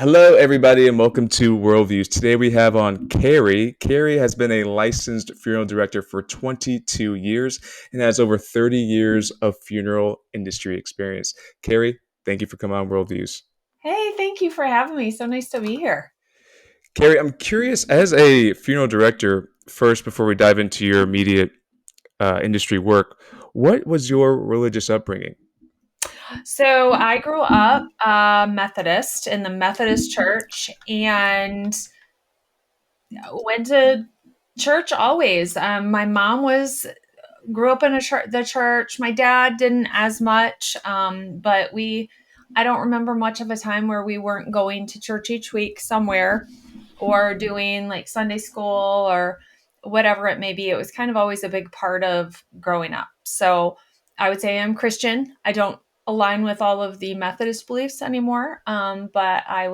Hello, everybody, and welcome to Worldviews. Today we have on Kari. Kari has been a licensed funeral director for 22 years and has over 30 years of funeral industry experience. Kari, thank you for coming on Worldviews. Hey, thank you for having me. So nice to be here. Kari, I'm curious, as a funeral director, first, before we dive into your immediate industry work, what was your religious upbringing? So I grew up Methodist in the Methodist church and went to church always. My mom was grew up in the church. My dad didn't as much, but I don't remember much of a time where we weren't going to church each week somewhere or doing like Sunday school or whatever it may be. It was kind of always a big part of growing up. So I would say I'm Christian. I don't align with all of the Methodist beliefs anymore, but I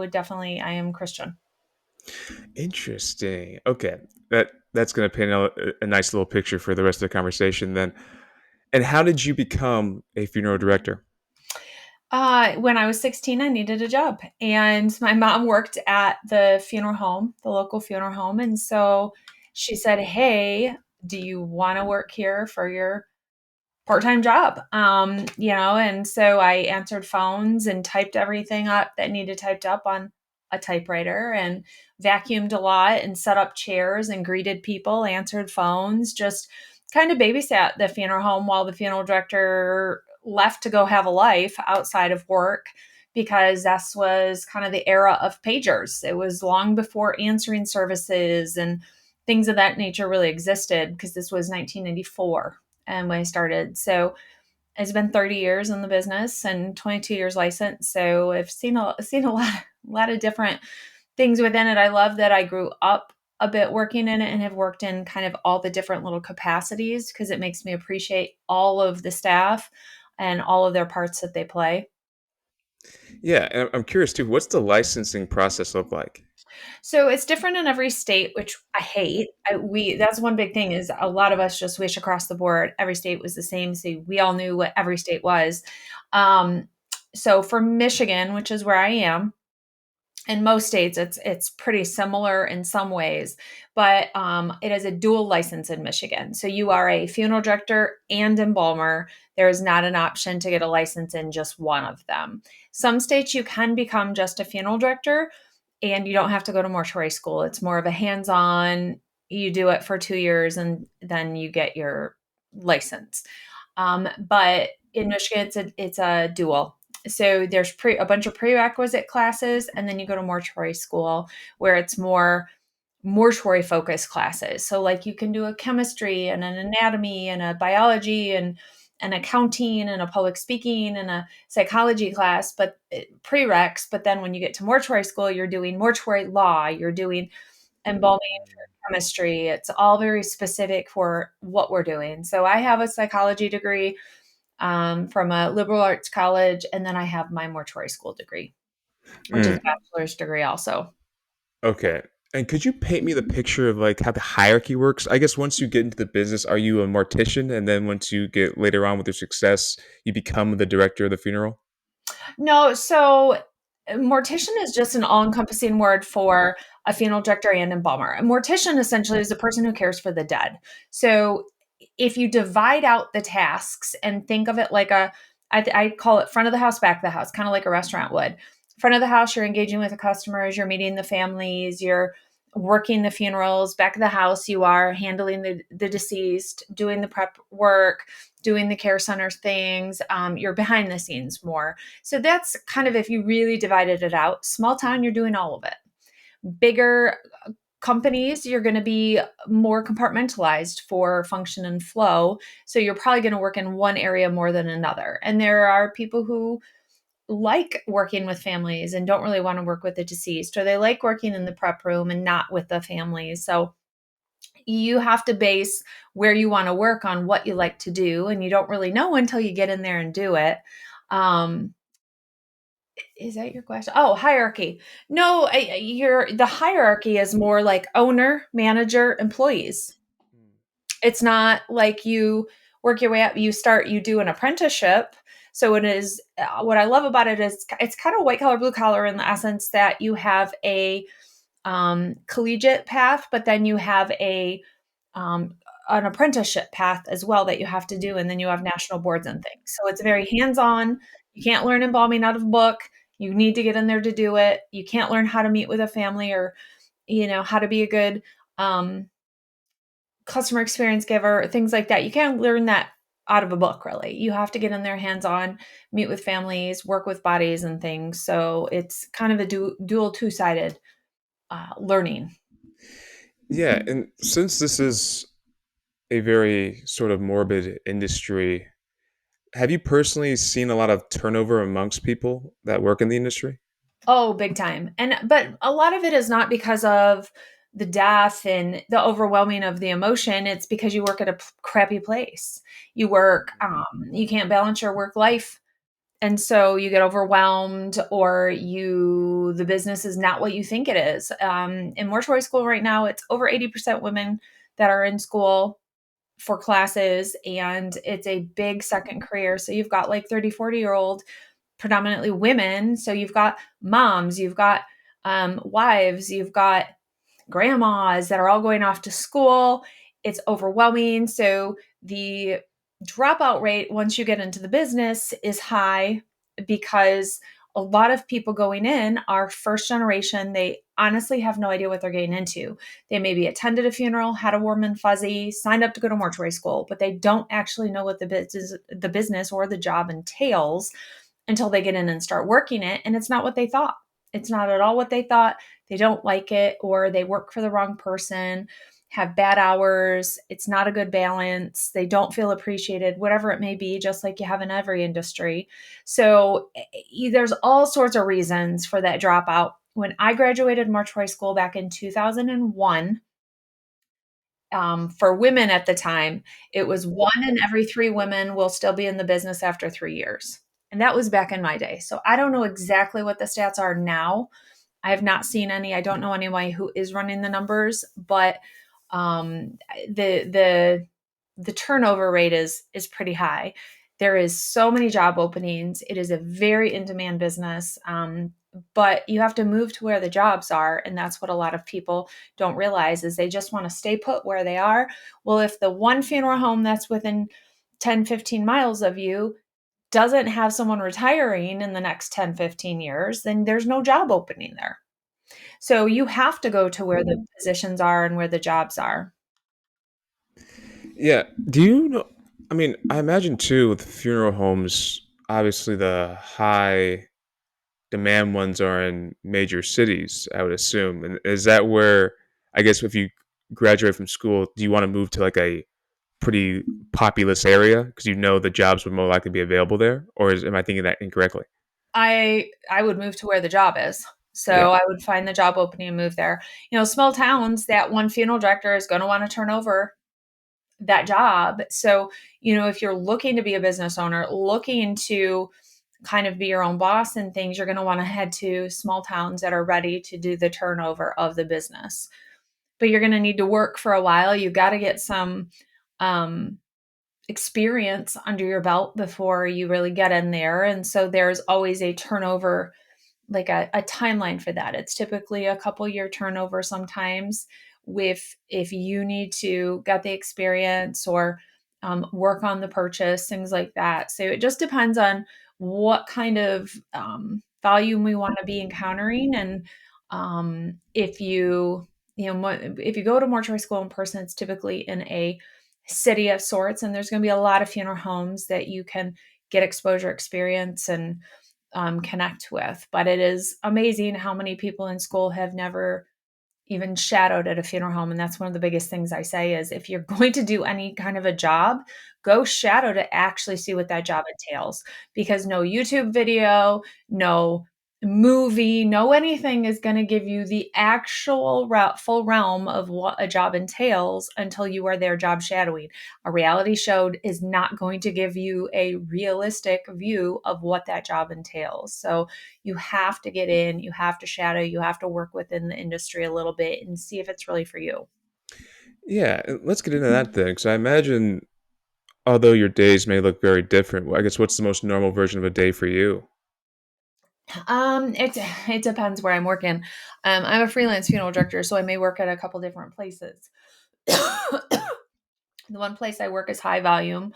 am Christian. Interesting. Okay, that's going to paint a nice little picture for the rest of the conversation. Then, and how did you become a funeral director? When I was 16, I needed a job, and my mom worked at the funeral home, the local funeral home. And so she said, "Hey, do you want to work here for your part-time job?" And so I answered phones and typed everything up that needed typed up on a typewriter and vacuumed a lot and set up chairs and greeted people, answered phones, just kind of babysat the funeral home while the funeral director left to go have a life outside of work because that was kind of the era of pagers. It was long before answering services and things of that nature really existed because this was 1994 and when I started. So it's been 30 years in the business and 22 years licensed. So I've seen a lot of different things within it. I love that I grew up a bit working in it and have worked in kind of all the different little capacities because it makes me appreciate all of the staff and all of their parts that they play. Yeah, and I'm curious too. What's the licensing process look like? So it's different in every state, which I hate. We That's one big thing is a lot of us just wish across the board every state was the same. So we all knew what every state was. Um, so for Michigan, which is where I am, in most states it's pretty similar in some ways, but it is a dual license in Michigan. So you are a funeral director and embalmer. There is not an option to get a license in just one of them. Some states you can become just a funeral director and you don't have to go to mortuary school. It's more of a hands-on, you do it for 2 years and then you get your license. But in Michigan, it's a dual. So there's a bunch of prerequisite classes, and then you go to mortuary school where it's more mortuary focused classes. So like you can do a chemistry and an anatomy and a biology and an accounting and a public speaking and a psychology class, but prereqs. But then when you get to mortuary school, you're doing mortuary law, you're doing embalming chemistry. It's all very specific for what we're doing. So I have a psychology degree from a liberal arts college, and then I have my mortuary school degree, which is a Mm, bachelor's degree also. okay. And could you paint me the picture of like how the hierarchy works? I guess once you get into the business, are you a mortician, and then once you get later on with your success, you become the director of the funeral? No, so mortician is just an all-encompassing word for a funeral director and embalmer. A mortician essentially is a person who cares for the dead. So if you divide out the tasks and think of it like I call it front of the house, back of the house, kind of like a restaurant would. Front of the house, you're engaging with the customers, you're meeting the families, you're working the funerals. Back of the house, you are handling the deceased, doing the prep work, doing the care center things. You're behind the scenes more. So that's kind of if you really divided it out. Small town, you're doing all of it. Bigger companies, you're going to be more compartmentalized for function and flow. So you're probably going to work in one area more than another. And there are people who like working with families and don't really want to work with the deceased, or they like working in the prep room and not with the families. So you have to base where you want to work on what you like to do. And you don't really know until you get in there and do it. Um, is that your question? Oh, hierarchy. No, the hierarchy is more like owner, manager, employees. It's not like you work your way up. You do an apprenticeship. So it is what I love about it is it's kind of white collar, blue collar in the essence that you have a collegiate path, but then you have um, an apprenticeship path as well that you have to do, and then you have national boards and things. So it's very hands on. You can't learn embalming out of a book. You need to get in there to do it. You can't learn how to meet with a family or how to be a good um, customer experience giver, things like that. You can't learn that out of a book, really. You have to get in there hands on, meet with families, work with bodies and things. So it's kind of a dual two-sided learning. Yeah, and since this is a very sort of morbid industry, have you personally seen a lot of turnover amongst people that work in the industry? Oh, big time. But a lot of it is not because of the death and the overwhelming of the emotion. It's because you work at a crappy place. You can't balance your work life. And so you get overwhelmed, or the business is not what you think it is. In mortuary school right now, it's over 80% women that are in school for classes, and it's a big second career. So you've got like 30, 40-year-old, predominantly women. So you've got moms, you've got wives, you've got grandmas that are all going off to school. It's overwhelming. So the dropout rate once you get into the business is high because a lot of people going in are first generation. They honestly have no idea what they're getting into. They maybe attended a funeral, had a warm and fuzzy, signed up to go to mortuary school, but they don't actually know what the business or the job entails until they get in and start working it. And it's not what they thought. It's not at all what they thought. They don't like it, or they work for the wrong person, have bad hours. It's not a good balance. They don't feel appreciated, whatever it may be, just like you have in every industry. So there's all sorts of reasons for that dropout. When I graduated mortuary school back in 2001, for women at the time, it was 1 in every 3 women will still be in the business after 3 years. And that was back in my day. So I don't know exactly what the stats are now. I have not seen any. I don't know anybody who is running the numbers, but um, the the the turnover rate is pretty high. There is so many job openings. It is a very in demand business, but you have to move to where the jobs are, and that's what a lot of people don't realize is they just want to stay put where they are. Well, if the one funeral home that's within 10, 15 miles of you doesn't have someone retiring in the next 10, 15 years, then there's no job opening there. So you have to go to where the positions are and where the jobs are. Yeah. Do you know? I mean, I imagine too with funeral homes, obviously the high demand ones are in major cities, I would assume. And is that where, I guess, if you graduate from school, do you want to move to like a pretty populous area because you know the jobs would more likely be available there? Or am I thinking that incorrectly? I would move to where the job is. Yeah. So I would find the job opening and move there. Small towns, that one funeral director is going to want to turn over that job. So, if you're looking to be a business owner, looking to kind of be your own boss and things, you're going to want to head to small towns that are ready to do the turnover of the business. But you're going to need to work for a while. You got to get some um, experience under your belt before you really get in there. And so there's always a turnover, like a timeline for that. It's typically a couple year turnover sometimes with if you need to get the experience or work on the purchase, things like that. So it just depends on what kind of volume we want to be encountering. And if you go to mortuary school in person, it's typically in a city of sorts, and there's going to be a lot of funeral homes that you can get exposure experience and connect with. But it is amazing how many people in school have never even shadowed at a funeral home. And that's one of the biggest things I say is if you're going to do any kind of a job, go shadow to actually see what that job entails. Because no YouTube video, no movie, no anything is going to give you the actual full realm of what a job entails until you are there job shadowing. A reality show is not going to give you a realistic view of what that job entails. So you have to get in, you have to shadow, you have to work within the industry a little bit and see if it's really for you. Yeah. Let's get into that then. Because I imagine although your days may look very different, I guess what's the most normal version of a day for you? It depends where I'm working. I'm a freelance funeral director, so I may work at a couple different places. The one place I work is high volume.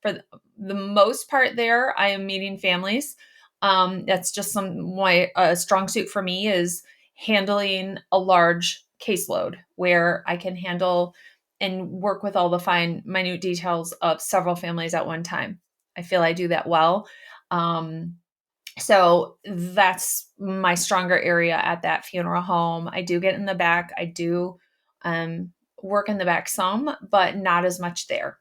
For the most part, there I am meeting families. That's just some my strong suit for me is handling a large caseload where I can handle and work with all the fine, minute details of several families at one time. I feel I do that well. Um, so that's my stronger area at that funeral home. I do get in the back. I do um, work in the back some, but not as much there.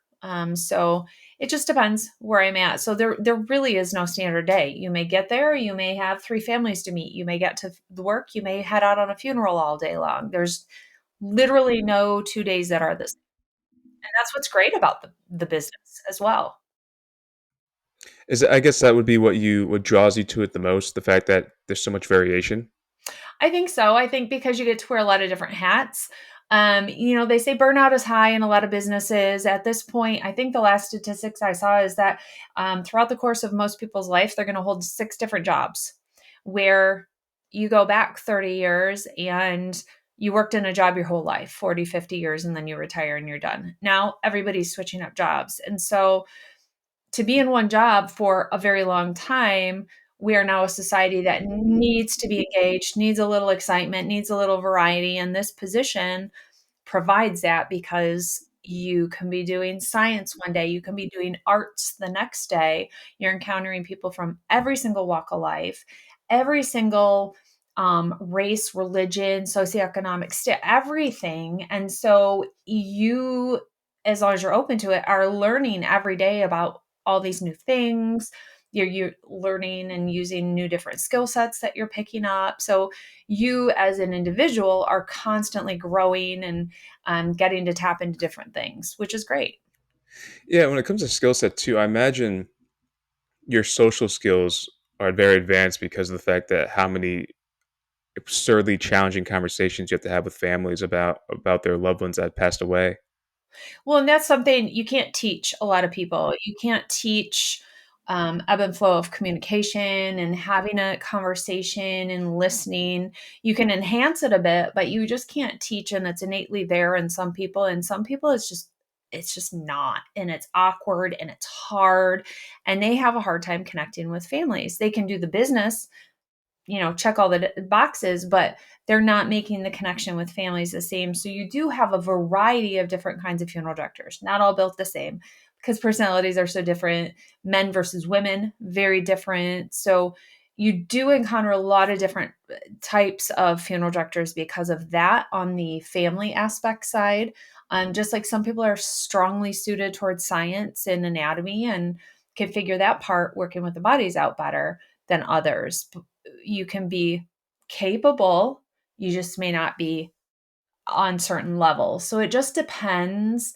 So it just depends where I'm at. So there really is no standard day. You may get there, you may have three families to meet, you may get to the work, you may head out on a funeral all day long. There's literally no 2 days that are this. And that's what's great about the business as well. I guess that would be what draws you to it the most, the fact that there's so much variation. I think so. I think because you get to wear a lot of different hats. They say burnout is high in a lot of businesses. At this point, I think the last statistics I saw is that throughout the course of most people's life, they're going to hold six different jobs where you go back 30 years and you worked in a job your whole life, 40, 50 years, and then you retire and you're done. Now everybody's switching up jobs. And so to be in one job for a very long time, we are now a society that needs to be engaged, needs a little excitement, needs a little variety. And this position provides that because you can be doing science one day, you can be doing arts the next day. You're encountering people from every single walk of life, every single race, religion, socioeconomic state, everything. And so you, as long as you're open to it, are learning every day about all these new things. You're learning and using new different skill sets that you're picking up. So you as an individual are constantly growing and getting to tap into different things, which is great. Yeah, when it comes to skill set too, I imagine your social skills are very advanced because of the fact that how many absurdly challenging conversations you have to have with families about their loved ones that have passed away. Well, and that's something you can't teach a lot of people. You can't teach ebb and flow of communication and having a conversation and listening. You can enhance it a bit, but you just can't teach, and it's innately there in some people. And some people, it's just not, and it's awkward and it's hard, and they have a hard time connecting with families. They can do the business, check all the boxes, but they're not making the connection with families the same. So you do have a variety of different kinds of funeral directors, not all built the same because personalities are so different. Men versus women, very different. So you do encounter a lot of different types of funeral directors because of that on the family aspect side. Just like some people are strongly suited towards science and anatomy and can figure that part working with the bodies out better than others. You can be capable, you just may not be on certain levels. So it just depends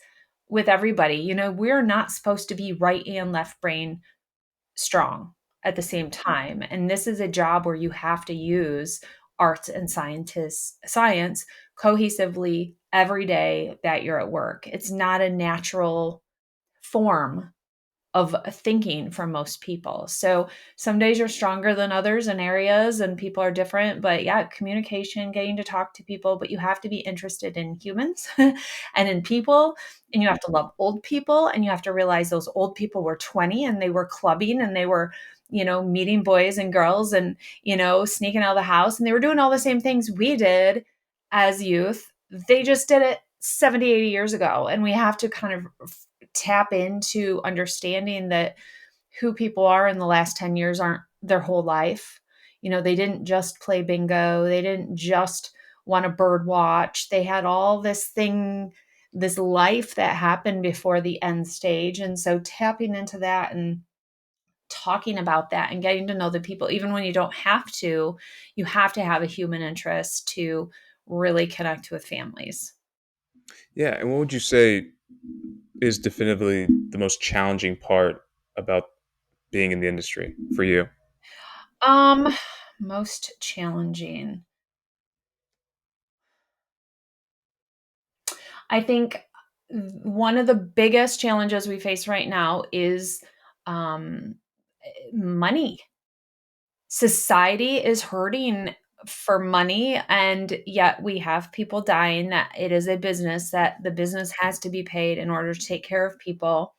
with everybody. We're not supposed to be right and left brain strong at the same time. And this is a job where you have to use arts and science cohesively every day that you're at work. It's not a natural form of thinking for most people. So some days you're stronger than others in areas and people are different, but yeah, communication, getting to talk to people, but you have to be interested in humans and in people, and you have to love old people, and you have to realize those old people were 20 and they were clubbing and they were meeting boys and girls and sneaking out of the house, and they were doing all the same things we did as youth. They just did it 70, 80 years ago, and we have to kind of tap into understanding that who people are in the last 10 years aren't their whole life. They didn't just play bingo, they didn't just want to bird watch. They had all this life that happened before the end stage. And so tapping into that and talking about that and getting to know the people, even when you have to have a human interest to really connect with families. Yeah, and what would you say is definitively the most challenging part about being in the industry for you? Um, Most challenging. I think one of the biggest challenges we face right now is um, money. Society is hurting for money, and yet we have people dying. That it is a business, that the business has to be paid in order to take care of people.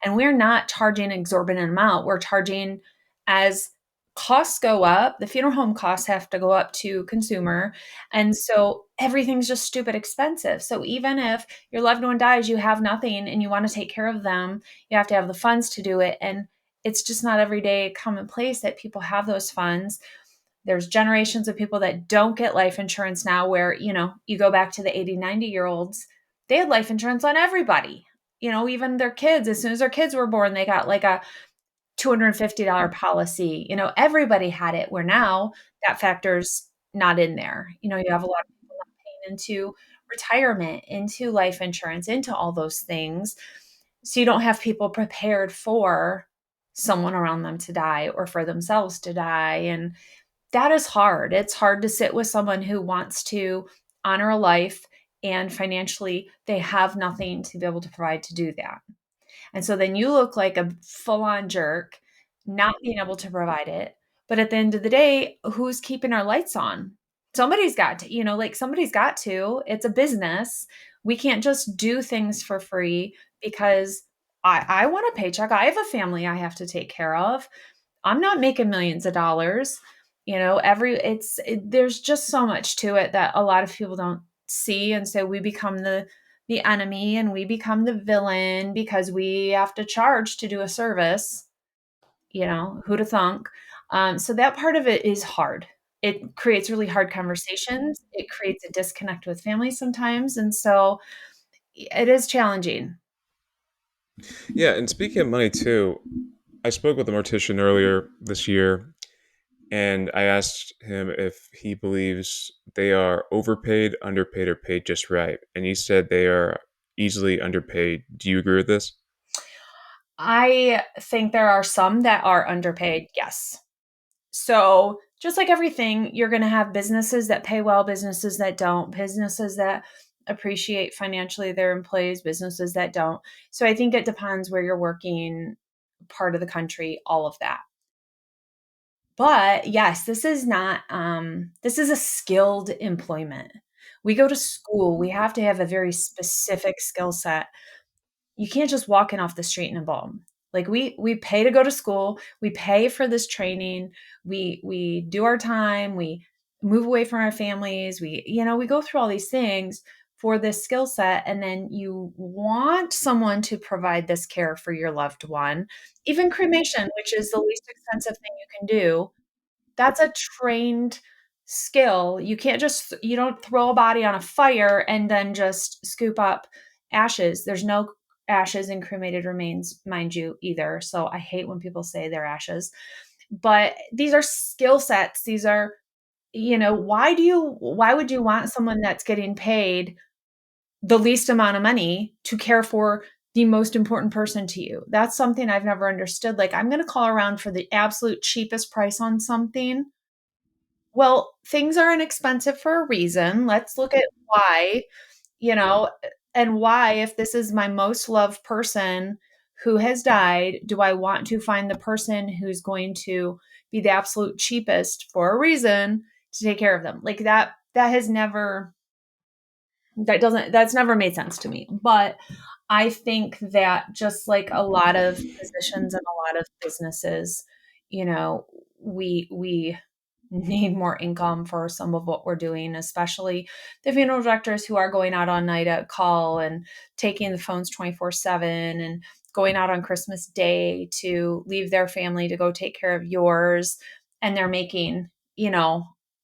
And we're not charging an exorbitant amount. We're charging as costs go up, the funeral home costs have to go up to consumer. And so everything's just stupid expensive. So even if your loved one dies, you have nothing and you want to take care of them, you have to have the funds to do it. And it's just not everyday commonplace that people have those funds. There's generations of people that don't get life insurance now, where, you go back to the 80, 90-year olds, they had life insurance on everybody. Even their kids, as soon as their kids were born, they got like a $250 policy. Everybody had it, where now that factor's not in there. You have a lot of people not paying into retirement, into life insurance, into all those things. So you don't have people prepared for someone around them to die or for themselves to die. And that is hard. It's hard to sit with someone who wants to honor a life and financially they have nothing to be able to provide to do that. And so then you look like a full on jerk, not being able to provide it. But at the end of the day, who's keeping our lights on? Somebody's got to, somebody's got to. It's a business. We can't just do things for free because I want a paycheck. I have a family I have to take care of. I'm not making millions of dollars. There's just so much to it that a lot of people don't see. And so we become the enemy and we become the villain because we have to charge to do a service. Who'd have thunk? So that part of it is hard. It creates really hard conversations. It creates a disconnect with families sometimes. And so it is challenging. Yeah, and speaking of money too, I spoke with a mortician earlier this year, and I asked him if he believes they are overpaid, underpaid, or paid just right. And he said they are easily underpaid. Do you agree with this? I think there are some that are underpaid. Yes. So, just like everything, you're going to have businesses that pay well, businesses that don't, businesses that appreciate financially their employees, businesses that don't. So, I think it depends where you're working, part of the country, all of that. But yes, this is a skilled employment. We go to school, we have to have a very specific skill set. You can't just walk in off the street in a bomb. Like we pay to go to school, we pay for this training, we do our time, we move away from our families, we go through all these things for this skill set, and then you want someone to provide this care for your loved one. Even cremation, which is the least expensive thing you can do, that's a trained skill. You don't throw a body on a fire and then just scoop up ashes. There's no ashes in cremated remains, mind you, either. So I hate when people say they're ashes. But these are skill sets. These are, why would you want someone that's getting paid the least amount of money to care for the most important person to you? That's something I've never understood. Like, I'm going to call around for the absolute cheapest price on something. Well, things are inexpensive for a reason. Let's look at why, you know, and why, if this is my most loved person who has died, do I want to find the person who's going to be the absolute cheapest for a reason to take care of them? Like that has never, that's never made sense to me. But I think that just like a lot of positions and a lot of businesses, you know, we need more income for some of what we're doing, especially the funeral directors who are going out on night at call and taking the phones 24/7 and going out on Christmas Day to leave their family to go take care of yours. And they're making,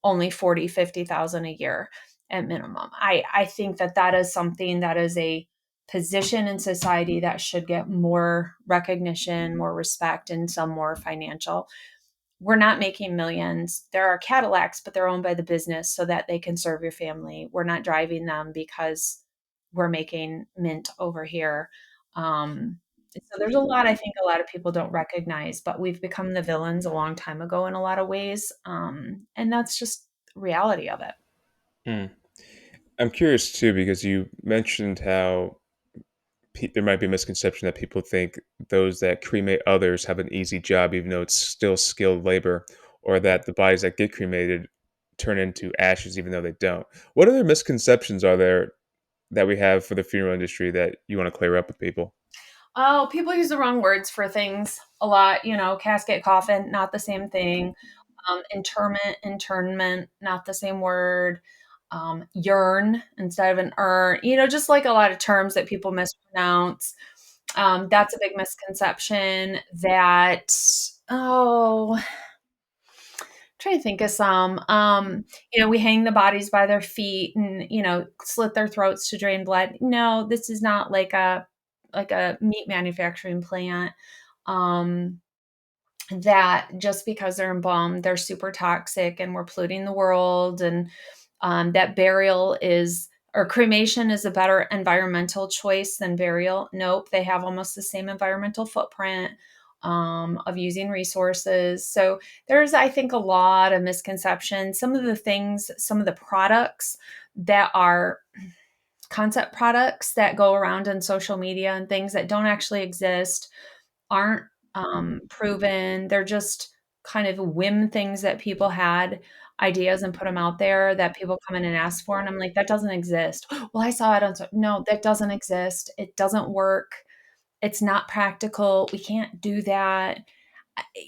only 40, 50,000 a year at minimum. I think that is something that is a position in society that should get more recognition, more respect, and some more financial. We're not making millions. There are Cadillacs, but they're owned by the business so that they can serve your family. We're not driving them because we're making mint over here. So there's a lot I think a lot of people don't recognize, but we've become the villains a long time ago in a lot of ways. And that's just reality of it. Hmm. I'm curious too because you mentioned how there might be a misconception that people think those that cremate others have an easy job, even though it's still skilled labor, or that the bodies that get cremated turn into ashes, even though they don't. What other misconceptions are there that we have for the funeral industry that you want to clear up with people? Oh, people use the wrong words for things a lot. Casket, coffin, not the same thing. Interment, internment, not the same word. Urn instead of an urn. Just like a lot of terms that people mispronounce. That's a big misconception that, oh, trying to think of some. We hang the bodies by their feet and, slit their throats to drain blood. No, this is not like a meat manufacturing plant. Um, that just because they're embalmed, they're super toxic and we're polluting the world. And that burial is, or cremation is a better environmental choice than burial. Nope, they have almost the same environmental footprint of using resources. So there's, I think, a lot of misconceptions. Some of the things, some of the products that are concept products that go around in social media and things that don't actually exist aren't proven. They're just kind of whim things that people had ideas and put them out there that people come in and ask for. And I'm like, that doesn't exist. Well, I saw it on, no, that doesn't exist. It doesn't work. It's not practical. We can't do that.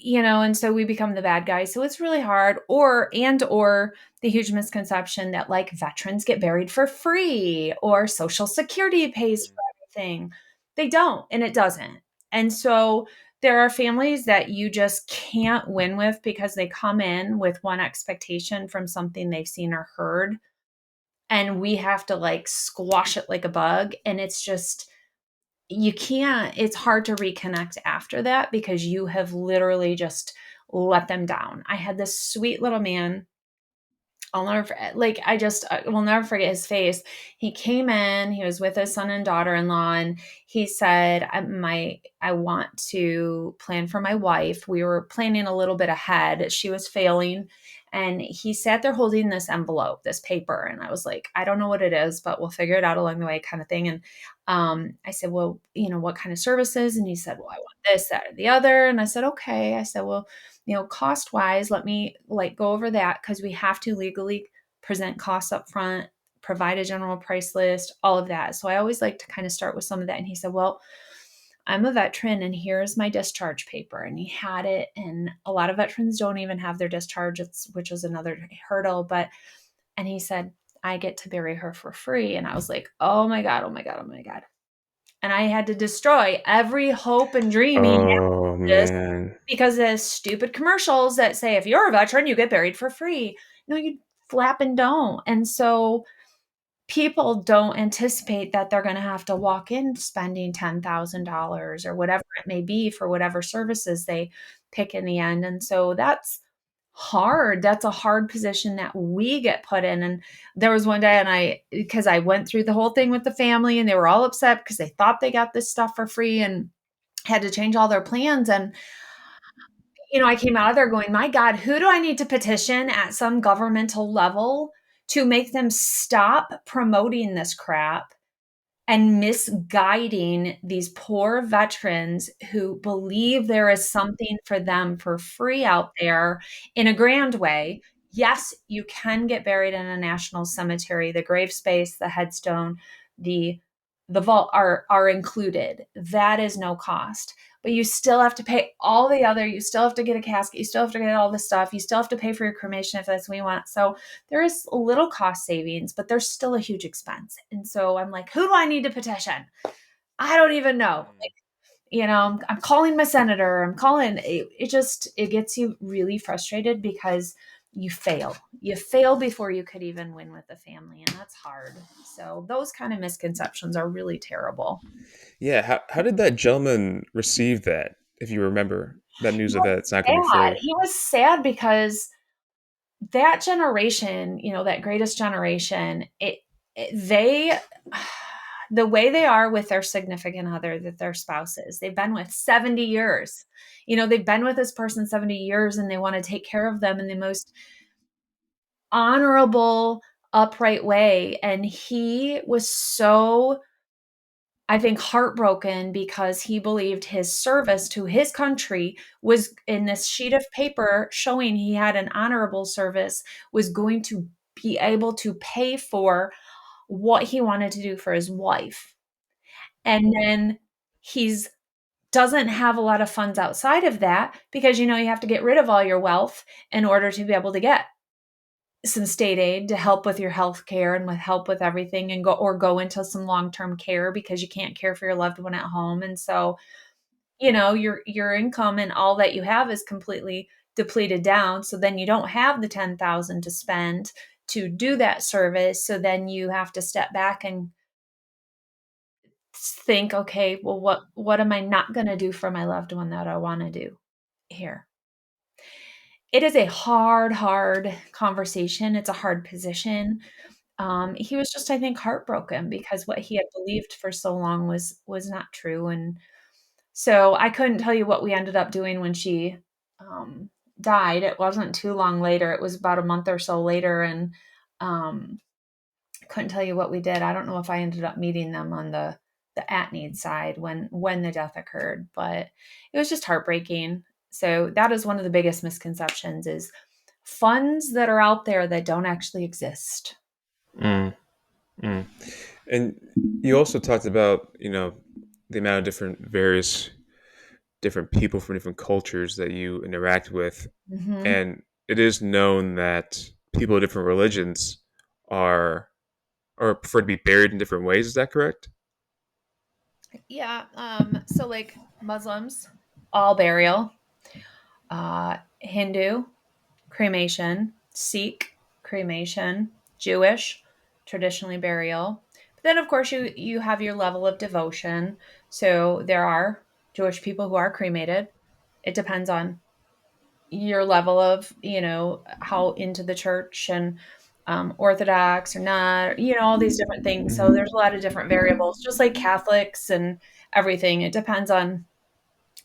And so we become the bad guys. So it's really hard. Or the huge misconception that like veterans get buried for free or Social Security pays for everything. They don't, and it doesn't. And so there are families that you just can't win with because they come in with one expectation from something they've seen or heard. And we have to like squash it like a bug. And it's just, you can't, it's hard to reconnect after that because you have literally just let them down. I had this sweet little man. I'll never forget, like, I will never forget his face. He came in, he was with his son and daughter-in-law, and he said, I want to plan for my wife. We were planning a little bit ahead. She was failing. And he sat there holding this envelope, this paper. And I was like, I don't know what it is, but we'll figure it out along the way, kind of thing. And I said, well, what kind of services? And he said, well, I want this, that, or the other. And I said, okay. I said, well, cost wise, let me like go over that because we have to legally present costs up front, provide a general price list, all of that. So I always like to kind of start with some of that. And he said, well, I'm a veteran and here's my discharge paper. And he had it. And a lot of veterans don't even have their discharge, which is another hurdle. And he said, I get to bury her for free. And I was like, oh my God, oh my God, oh my God. And I had to destroy every hope and dream he Oh had this man. because of stupid commercials that say, if you're a veteran, you get buried for free. No, you flap and don't. And so people don't anticipate that they're going to have to walk in spending $10,000 or whatever it may be for whatever services they pick in the end. And so that's hard. That's a hard position that we get put in. And there was one day, and because I went through the whole thing with the family and they were all upset because they thought they got this stuff for free and had to change all their plans. And I came out of there going, my God, who do I need to petition at some governmental level to make them stop promoting this crap and misguiding these poor veterans who believe there is something for them for free out there in a grand way? Yes, you can get buried in a national cemetery. The grave space, the headstone, the the vault are included. That is no cost. But you still have to pay all the other, you still have to get a casket, you still have to get all this stuff, you still have to pay for your cremation if that's what you want. So there is a little cost savings, but there's still a huge expense. And so I'm like, who do I need to petition? I don't even know. I'm calling my senator. I'm calling. It gets you really frustrated because you fail. You fail before you could even win with the family, and that's hard. So those kind of misconceptions are really terrible. Yeah, how did that gentleman receive that? If you remember that He news of was that, it's not going to be sad. free. He was sad because that generation, that greatest generation, they the way they are with their significant other, that their spouses, they've been with 70 years. They've been with this person 70 years and they want to take care of them in the most honorable, upright way. And he was so I think, heartbroken because he believed his service to his country was in this sheet of paper showing he had an honorable service, was going to be able to pay for what he wanted to do for his wife. And then he's doesn't have a lot of funds outside of that because you have to get rid of all your wealth in order to be able to get some state aid to help with your health care and with help with everything, and go into some long-term care because you can't care for your loved one at home. And so, your income and all that you have is completely depleted down. So then you don't have the 10,000 to spend to do that service. So then you have to step back and think, okay, well, what am I not going to do for my loved one that I want to do here? It is a hard conversation. It's a hard position. He was just, I think, heartbroken because what he had believed for so long was not true. And so I couldn't tell you what we ended up doing when she died. It wasn't too long later. It was about a month or so later, and um, couldn't tell you what we did. I don't know if I ended up meeting them on the at-need side when the death occurred, but it was just heartbreaking. So that is one of the biggest misconceptions, is funds that are out there that don't actually exist. Mm, mm. And you also talked about, the amount of various different people from different cultures that you interact with. Hmm. And it is known that people of different religions are or prefer to be buried in different ways. Is that correct? Yeah. So like Muslims, all burial, Hindu, cremation, Sikh, cremation, Jewish, traditionally burial. But then of course you have your level of devotion. So there are Jewish people who are cremated. It depends on your level of, how into the church, and Orthodox or not, all these different things. So there's a lot of different variables, just like Catholics and everything. It depends on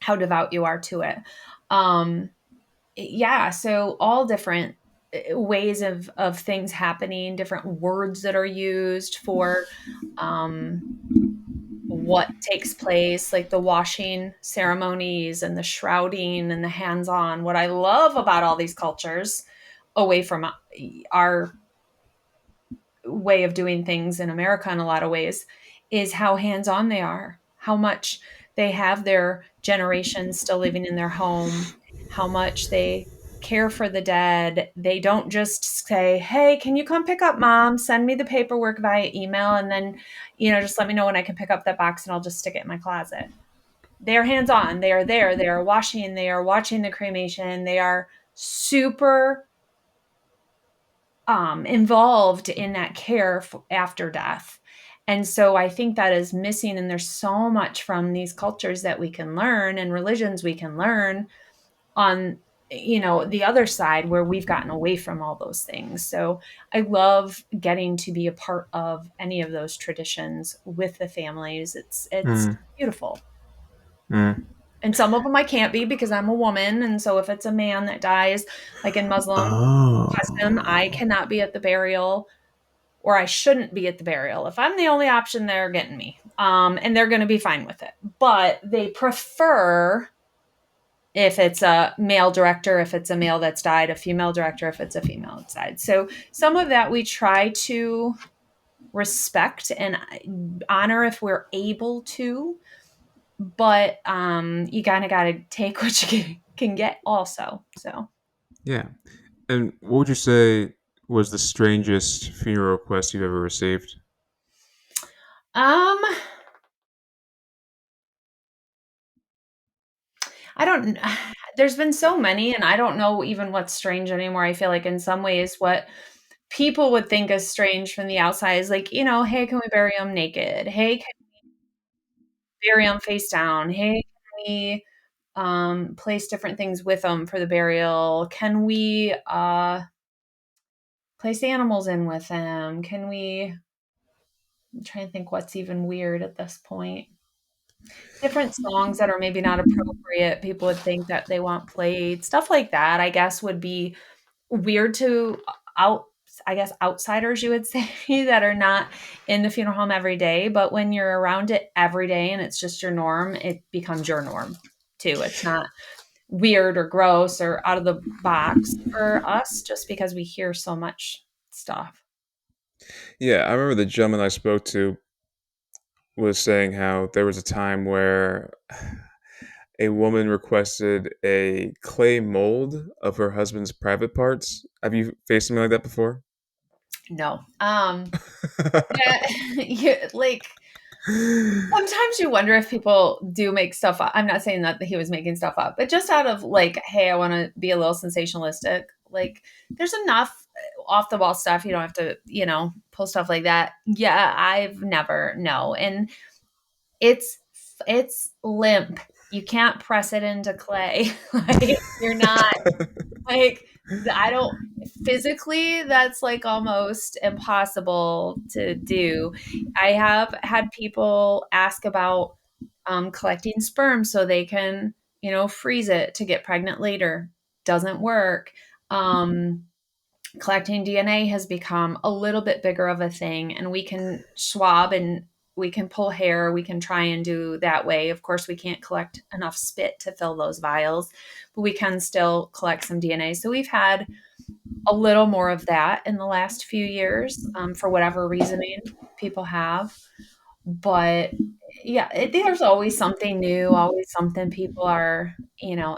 how devout you are to it. Um, yeah, so all different ways of things happening, different words that are used for um, what takes place, like the washing ceremonies and the shrouding and the hands-on. What I love about all these cultures, away from our way of doing things in America in a lot of ways, is how hands-on they are, how much they have their generations still living in their home, how much they care for the dead. They don't just say, "Hey, can you come pick up mom? Send me the paperwork via email, and then, just let me know when I can pick up that box and I'll just stick it in my closet." They're hands-on. They are there. They are washing. They are watching the cremation. They are super involved in that care after death. And so I think that is missing. And there's so much from these cultures that we can learn, and religions we can learn on, the other side, where we've gotten away from all those things. So I love getting to be a part of any of those traditions with the families. It's Mm, beautiful. mm. And some of them I can't be because I'm a woman. And so if it's a man that dies, like in Muslim custom, I Oh. cannot be at the burial, or I shouldn't be at the burial. If I'm the only option, they're getting me. And they're going to be fine with it. But they prefer, if it's a male director, if it's a male that's died, a female director, if it's a female that's died. So some of that we try to respect and honor if we're able to, but you kind of got to take what you can get also. So Yeah. And what would you say was the strangest funeral request you've ever received? um I don't there's been so many, and I don't know even what's strange anymore. I feel like in some ways what people would think is strange from the outside is like, hey, can we bury them naked? Hey, can we bury them face down? Hey, can we place different things with them for the burial? Can we place animals in with them? Can we I'm trying to think what's even weird at this point. Different songs that are maybe not appropriate, people would think that they want played. Stuff like that, I guess, would be weird to I guess, outsiders, you would say, that are not in the funeral home every day. But when you're around it every day and it's just your norm, it becomes your norm too. It's not weird or gross or out of the box for us just because we hear so much stuff. Yeah, I remember the gentleman I spoke to was saying how there was a time where a woman requested a clay mold of her husband's private parts. Have you faced something like that before? No. Yeah, like sometimes you wonder if people do make stuff up. I'm not saying that he was making stuff up, but just out of like, hey, I want to be a little sensationalistic. Like, there's enough off the wall stuff. You don't have to, pull stuff like that. Yeah, I've never no, and it's it's limp. You can't press it into clay. Like you're not like I don't physically that's like almost impossible to do. I have had people ask about collecting sperm so they can, freeze it to get pregnant later. Doesn't work. Um, Collecting DNA has become a little bit bigger of a thing, and we can swab and we can pull hair. We can try and do that way. Of course, we can't collect enough spit to fill those vials, but we can still collect some DNA. So we've had a little more of that in the last few years, for whatever reasoning people have. But yeah, there's always something new, always something people are,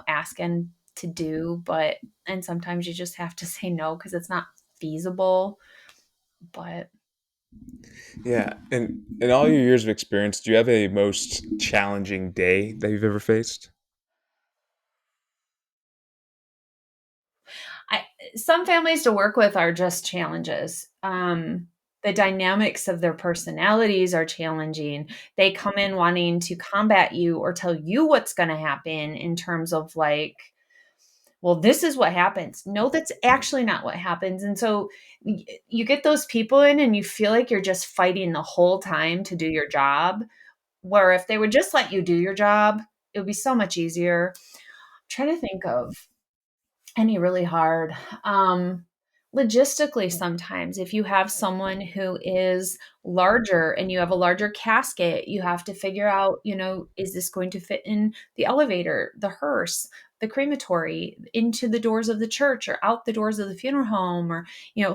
asking to do. But, and sometimes you just have to say no because it's not feasible. But Yeah, and in all your years of experience, do you have a most challenging day that you've ever faced? I, some families to work with are just challenges. The dynamics of their personalities are challenging. They come in wanting to combat you or tell you what's going to happen in terms of like, well, this is what happens. No, that's actually not what happens. And so you get those people in and you feel like you're just fighting the whole time to do your job. Where if they would just let you do your job, it would be so much easier. I'm trying to think of any really hard. Logistically, sometimes if you have someone who is larger and you have a larger casket, you have to figure out, is this going to fit in the elevator, the hearse, the crematory, into the doors of the church or out the doors of the funeral home, or,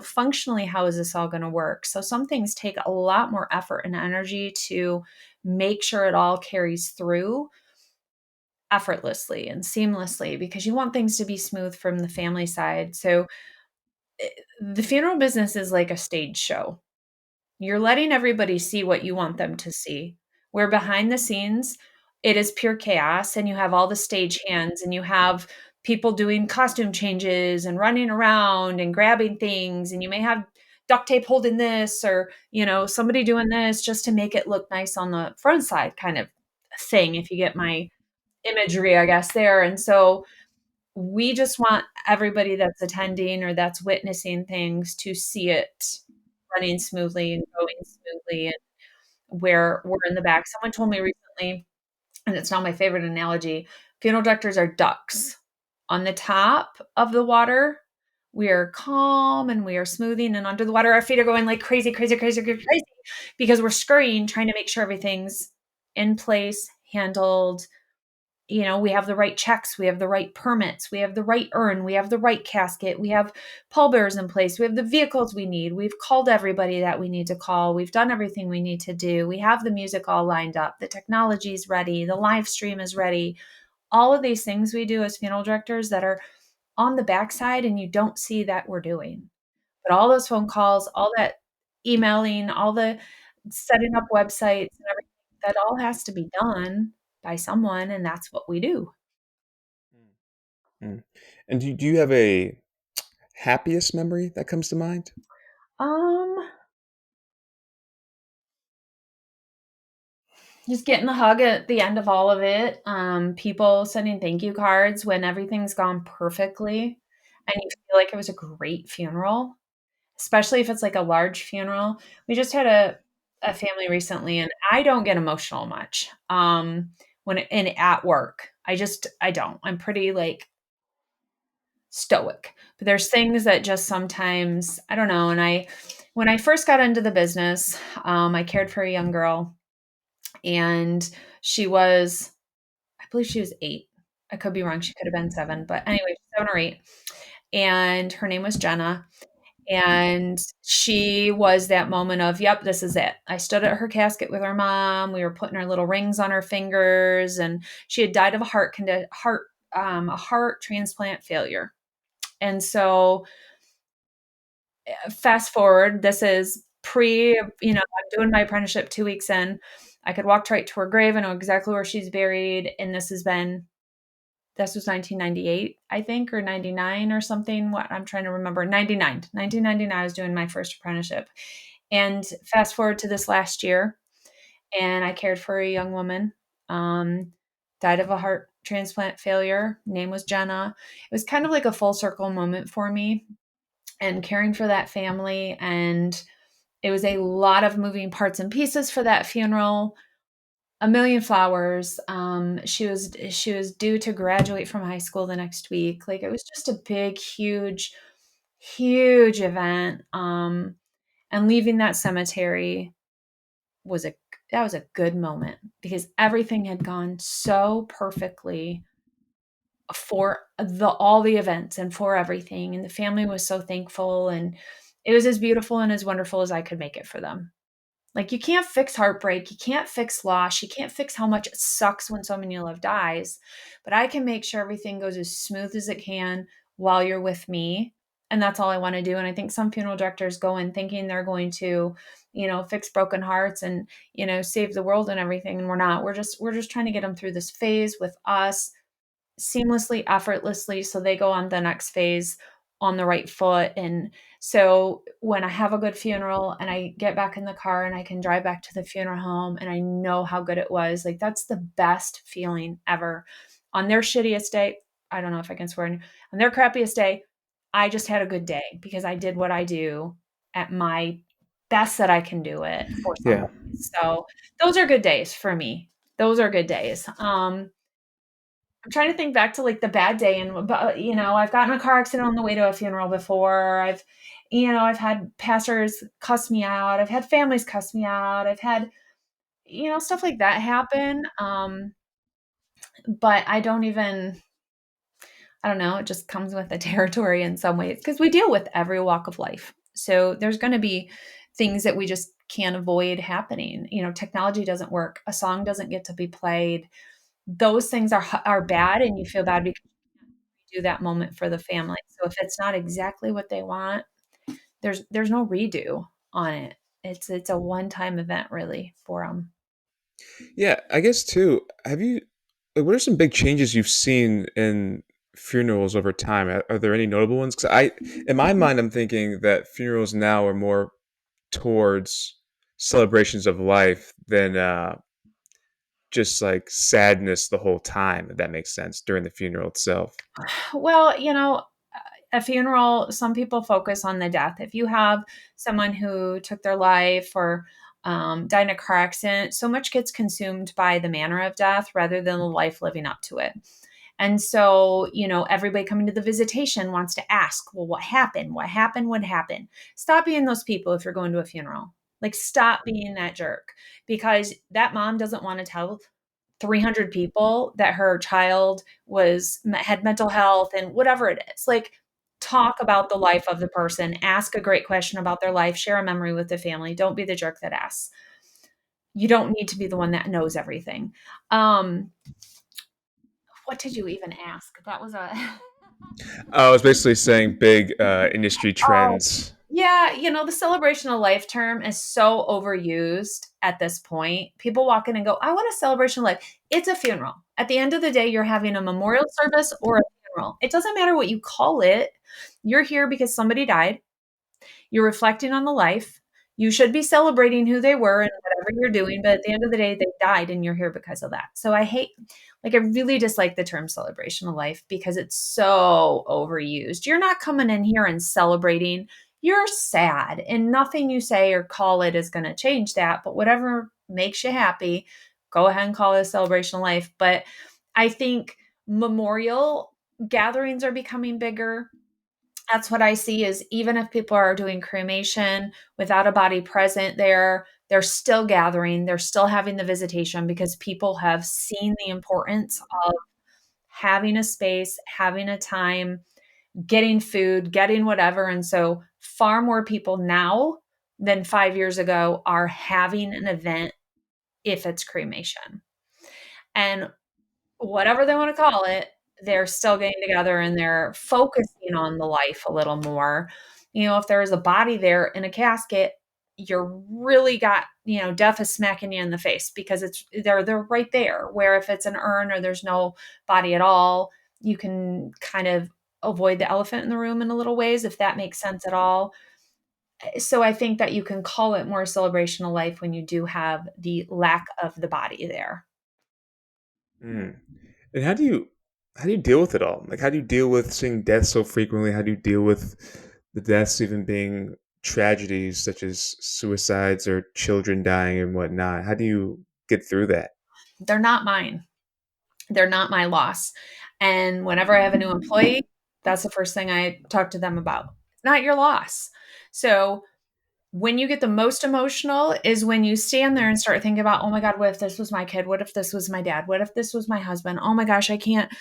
functionally, how is this all going to work? So some things take a lot more effort and energy to make sure it all carries through effortlessly and seamlessly because you want things to be smooth from the family side. So the funeral business is like a stage show. You're letting everybody see what you want them to see. Where behind the scenes, it is pure chaos, and you have all the stage hands, and you have people doing costume changes and running around and grabbing things, and you may have duct tape holding this or, somebody doing this just to make it look nice on the front side kind of thing, if you get my imagery, I guess, there. And so we just want everybody that's attending or that's witnessing things to see it running smoothly and going smoothly. And where we're in the back, someone told me recently, and it's not my favorite analogy, funeral directors are ducks. On the top of the water, we are calm and we are smoothing, and under the water, our feet are going like crazy, crazy, crazy, crazy, crazy because we're scurrying, trying to make sure everything's in place, handled, we have the right checks, we have the right permits, we have the right urn, we have the right casket, we have pallbearers in place, we have the vehicles we need, we've called everybody that we need to call, we've done everything we need to do, we have the music all lined up, the technology is ready, the live stream is ready. All of these things we do as funeral directors that are on the backside and you don't see that we're doing. But all those phone calls, all that emailing, all the setting up websites and everything, that all has to be done by someone, and that's what we do. Mm. And do you have a happiest memory that comes to mind? Um, just getting the hug at the end of all of it. People sending thank you cards when everything's gone perfectly and you feel like it was a great funeral, especially if it's like a large funeral. We just had a family recently and I don't get emotional much. When at work. I don't. I'm pretty like stoic. But there's things that just sometimes, I don't know. And when I first got into the business, I cared for a young girl, and she was, I believe she was 8. I could be wrong. She could have been 7, but anyway, 7 or 8. And her name was Jenna. And she was that moment of, yep, this is it. I stood at her casket with her mom. We were putting our little rings on her fingers, and she had died of a heart transplant failure. And so, fast forward, this is I'm doing my apprenticeship 2 weeks in. I could walk right to her grave. I know exactly where she's buried. And this was 1998, I think, or 99 or something. What I'm trying to remember, 99, 1999, I was doing my first apprenticeship. And fast forward to this last year, and I cared for a young woman, um, died of a heart transplant failure. Name was Jenna. It was kind of like a full circle moment for me, and caring for that family. And it was a lot of moving parts and pieces for that funeral. A million flowers. She was due to graduate from high school the next week. Like, it was just a big, huge, huge event. And leaving that cemetery was a that was a good moment, because everything had gone so perfectly for all the events and for everything. And the family was so thankful, and it was as beautiful and as wonderful as I could make it for them. Like, you can't fix heartbreak, you can't fix loss, you can't fix how much it sucks when someone you love dies, but I can make sure everything goes as smooth as it can while you're with me, and that's all I wanna do. And I think some funeral directors go in thinking they're going to, fix broken hearts and, save the world and everything, and we're not. We're just trying to get them through this phase with us seamlessly, effortlessly, so they go on the next phase on the right foot. And so when I have a good funeral and I get back in the car and I can drive back to the funeral home and I know how good it was, like, that's the best feeling ever. On their shittiest day, I don't know if I can swear, on their crappiest day, I just had a good day because I did what I do at my best that I can do it for Yeah. somebody. So those are good days for me. Those are good days. I'm trying to think back to, like, the bad day, and I've gotten in a car accident on the way to a funeral before. I've had pastors cuss me out. I've had families cuss me out. I've had, stuff like that happen. But I don't know, it just comes with the territory in some ways, because we deal with every walk of life. So there's going to be things that we just can't avoid happening. Technology doesn't work. A song doesn't get to be played. Those things are bad, and you feel bad because do that moment for the family. So if it's not exactly what they want, there's no redo on it. It's a one-time event really for them. Yeah, I guess too. Have you like, what are some big changes you've seen in funerals over time? Are there any notable ones? Because in my mind, I'm thinking that funerals now are more towards celebrations of life than just like sadness the whole time. If that makes sense during the funeral itself. Well, a funeral, some people focus on the death. If you have someone who took their life or died in a car accident, so much gets consumed by the manner of death rather than the life living up to it. And so, everybody coming to the visitation wants to ask, well, what happened? What happened? What happened? Stop being those people if you're going to a funeral. Like, stop being that jerk, because that mom doesn't want to tell 300 people that her child had mental health and whatever it is. Like, talk about the life of the person, ask a great question about their life, share a memory with the family. Don't be the jerk that asks. You don't need to be the one that knows everything. Um, what did you even ask? That was a I was basically saying big industry Oh, trends. yeah, the celebration of life term is so overused at this point. People walk in and go, I want a celebration of life. It's a funeral. At the end of the day, you're having a memorial service or a funeral. It doesn't matter what you call it. You're here because somebody died. You're reflecting on the life. You should be celebrating who they were and whatever you're doing, but at the end of the day, they died and you're here because of that. So I really dislike the term celebration of life because it's so overused. You're not coming in here and celebrating. You're sad, and nothing you say or call it is going to change that. But whatever makes you happy, go ahead and call it a celebration of life. But I think memorial gatherings are becoming bigger. That's what I see is even if people are doing cremation without a body present there, they're still gathering, they're still having the visitation because people have seen the importance of having a space, having a time, getting food, getting whatever. And so far more people now than 5 years ago are having an event if it's cremation. And whatever they want to call it, they're still getting together and they're focusing on the life a little more. If there is a body there in a casket, you're really got, death is smacking you in the face because they're right there. Where if it's an urn or there's no body at all, you can kind of avoid the elephant in the room in a little ways, if that makes sense at all. So I think that you can call it more celebration of life when you do have the lack of the body there. Mm. And how do you deal with it all? Like, how do you deal with seeing death so frequently? How do you deal with the deaths even being tragedies such as suicides or children dying and whatnot? How do you get through that? They're not mine. They're not my loss. And whenever I have a new employee, that's the first thing I talk to them about. It's not your loss. So when you get the most emotional is when you stand there and start thinking about, oh my God, what if this was my kid? What if this was my dad? What if this was my husband? Oh my gosh, I can't.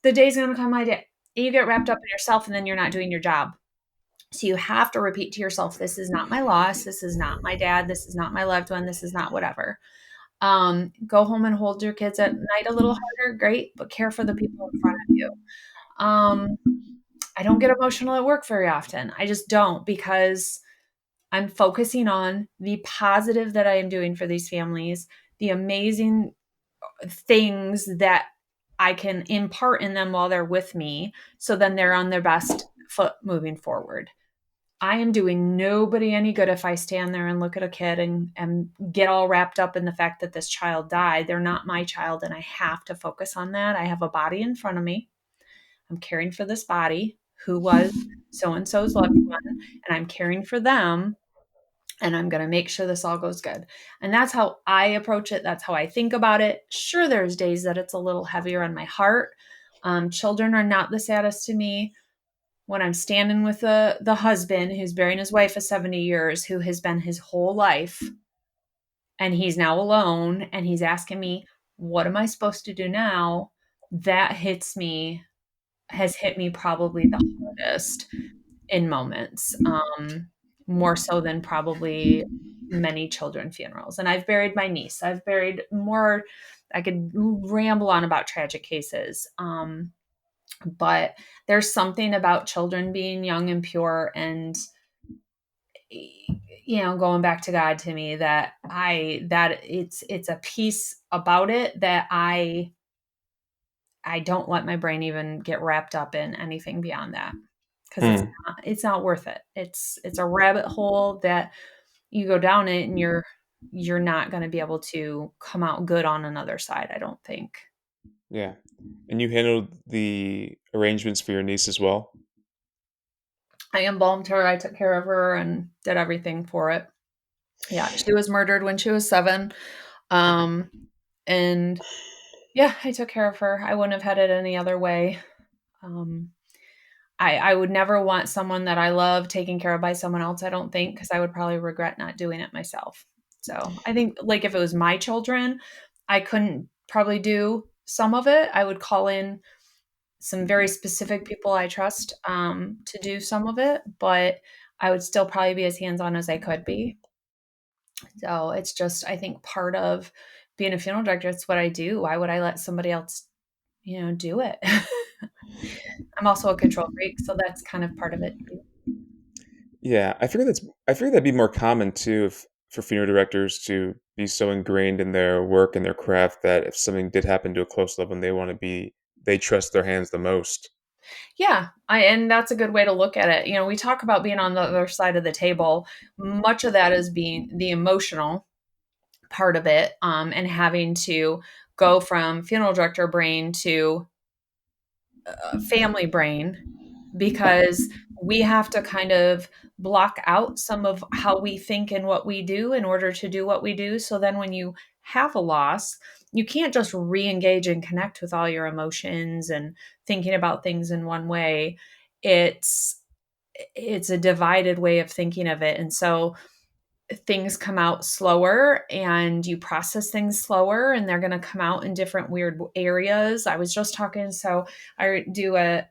The day's going to come my day. And you get wrapped up in yourself and then you're not doing your job. So you have to repeat to yourself, this is not my loss. This is not my dad. This is not my loved one. This is not whatever. Go home and hold your kids at night a little harder, great, but care for the people in front of you. Um, I don't get emotional at work very often. I just don't because I'm focusing on the positive that I am doing for these families, the amazing things that I can impart in them while they're with me. So then they're on their best foot moving forward. I am doing nobody any good if I stand there and look at a kid and get all wrapped up in the fact that this child died. They're not my child, and I have to focus on that. I have a body in front of me. I'm caring for this body who was so and so's loved one, and I'm caring for them, and I'm going to make sure this all goes good. And that's how I approach it. That's how I think about it. Sure, there's days that it's a little heavier on my heart. Children are not the saddest to me when I'm standing with the husband who's burying his wife of 70 years, who has been his whole life, and he's now alone, and he's asking me, what am I supposed to do now? That has hit me probably the hardest in moments, more so than probably many children funerals. And I've buried my niece. I've buried more. I could ramble on about tragic cases. But there's something about children being young and pure and going back to God to me that it's a piece about it that I don't let my brain even get wrapped up in anything beyond that because Hmm. it's not worth it. It's a rabbit hole that you go down it and you're not going to be able to come out good on another side, I don't think. Yeah. And you handled the arrangements for your niece as well? I embalmed her, I took care of her and did everything for it. Yeah, she was murdered when she was 7. Um, and yeah, I took care of her. I wouldn't have had it any other way. Um, I would never want someone that I love taken care of by someone else, I don't think, because I would probably regret not doing it myself. So I think, like, if it was my children, I couldn't probably do some of it. I would call in some very specific people I trust to do some of it, but I would still probably be as hands on as I could be. So it's just, I think, part of being a funeral director. It's what I do. Why would I let somebody else, do it? I'm also a control freak, so that's kind of part of it too. Yeah, I figured that'd be more common too if, for funeral directors to be so ingrained in their work and their craft that if something did happen to a close loved one, they trust their hands the most. Yeah, and that's a good way to look at it. We talk about being on the other side of the table. Much of that is being the emotional part of it, and having to go from funeral director brain to family brain because we have to kind of block out some of how we think and what we do in order to do what we do. So then when you have a loss, you can't just re-engage and connect with all your emotions and thinking about things in one way. It's it's a divided way of thinking of it. And so things come out slower and you process things slower, and they're going to come out in different weird areas. I was just talking, so I do a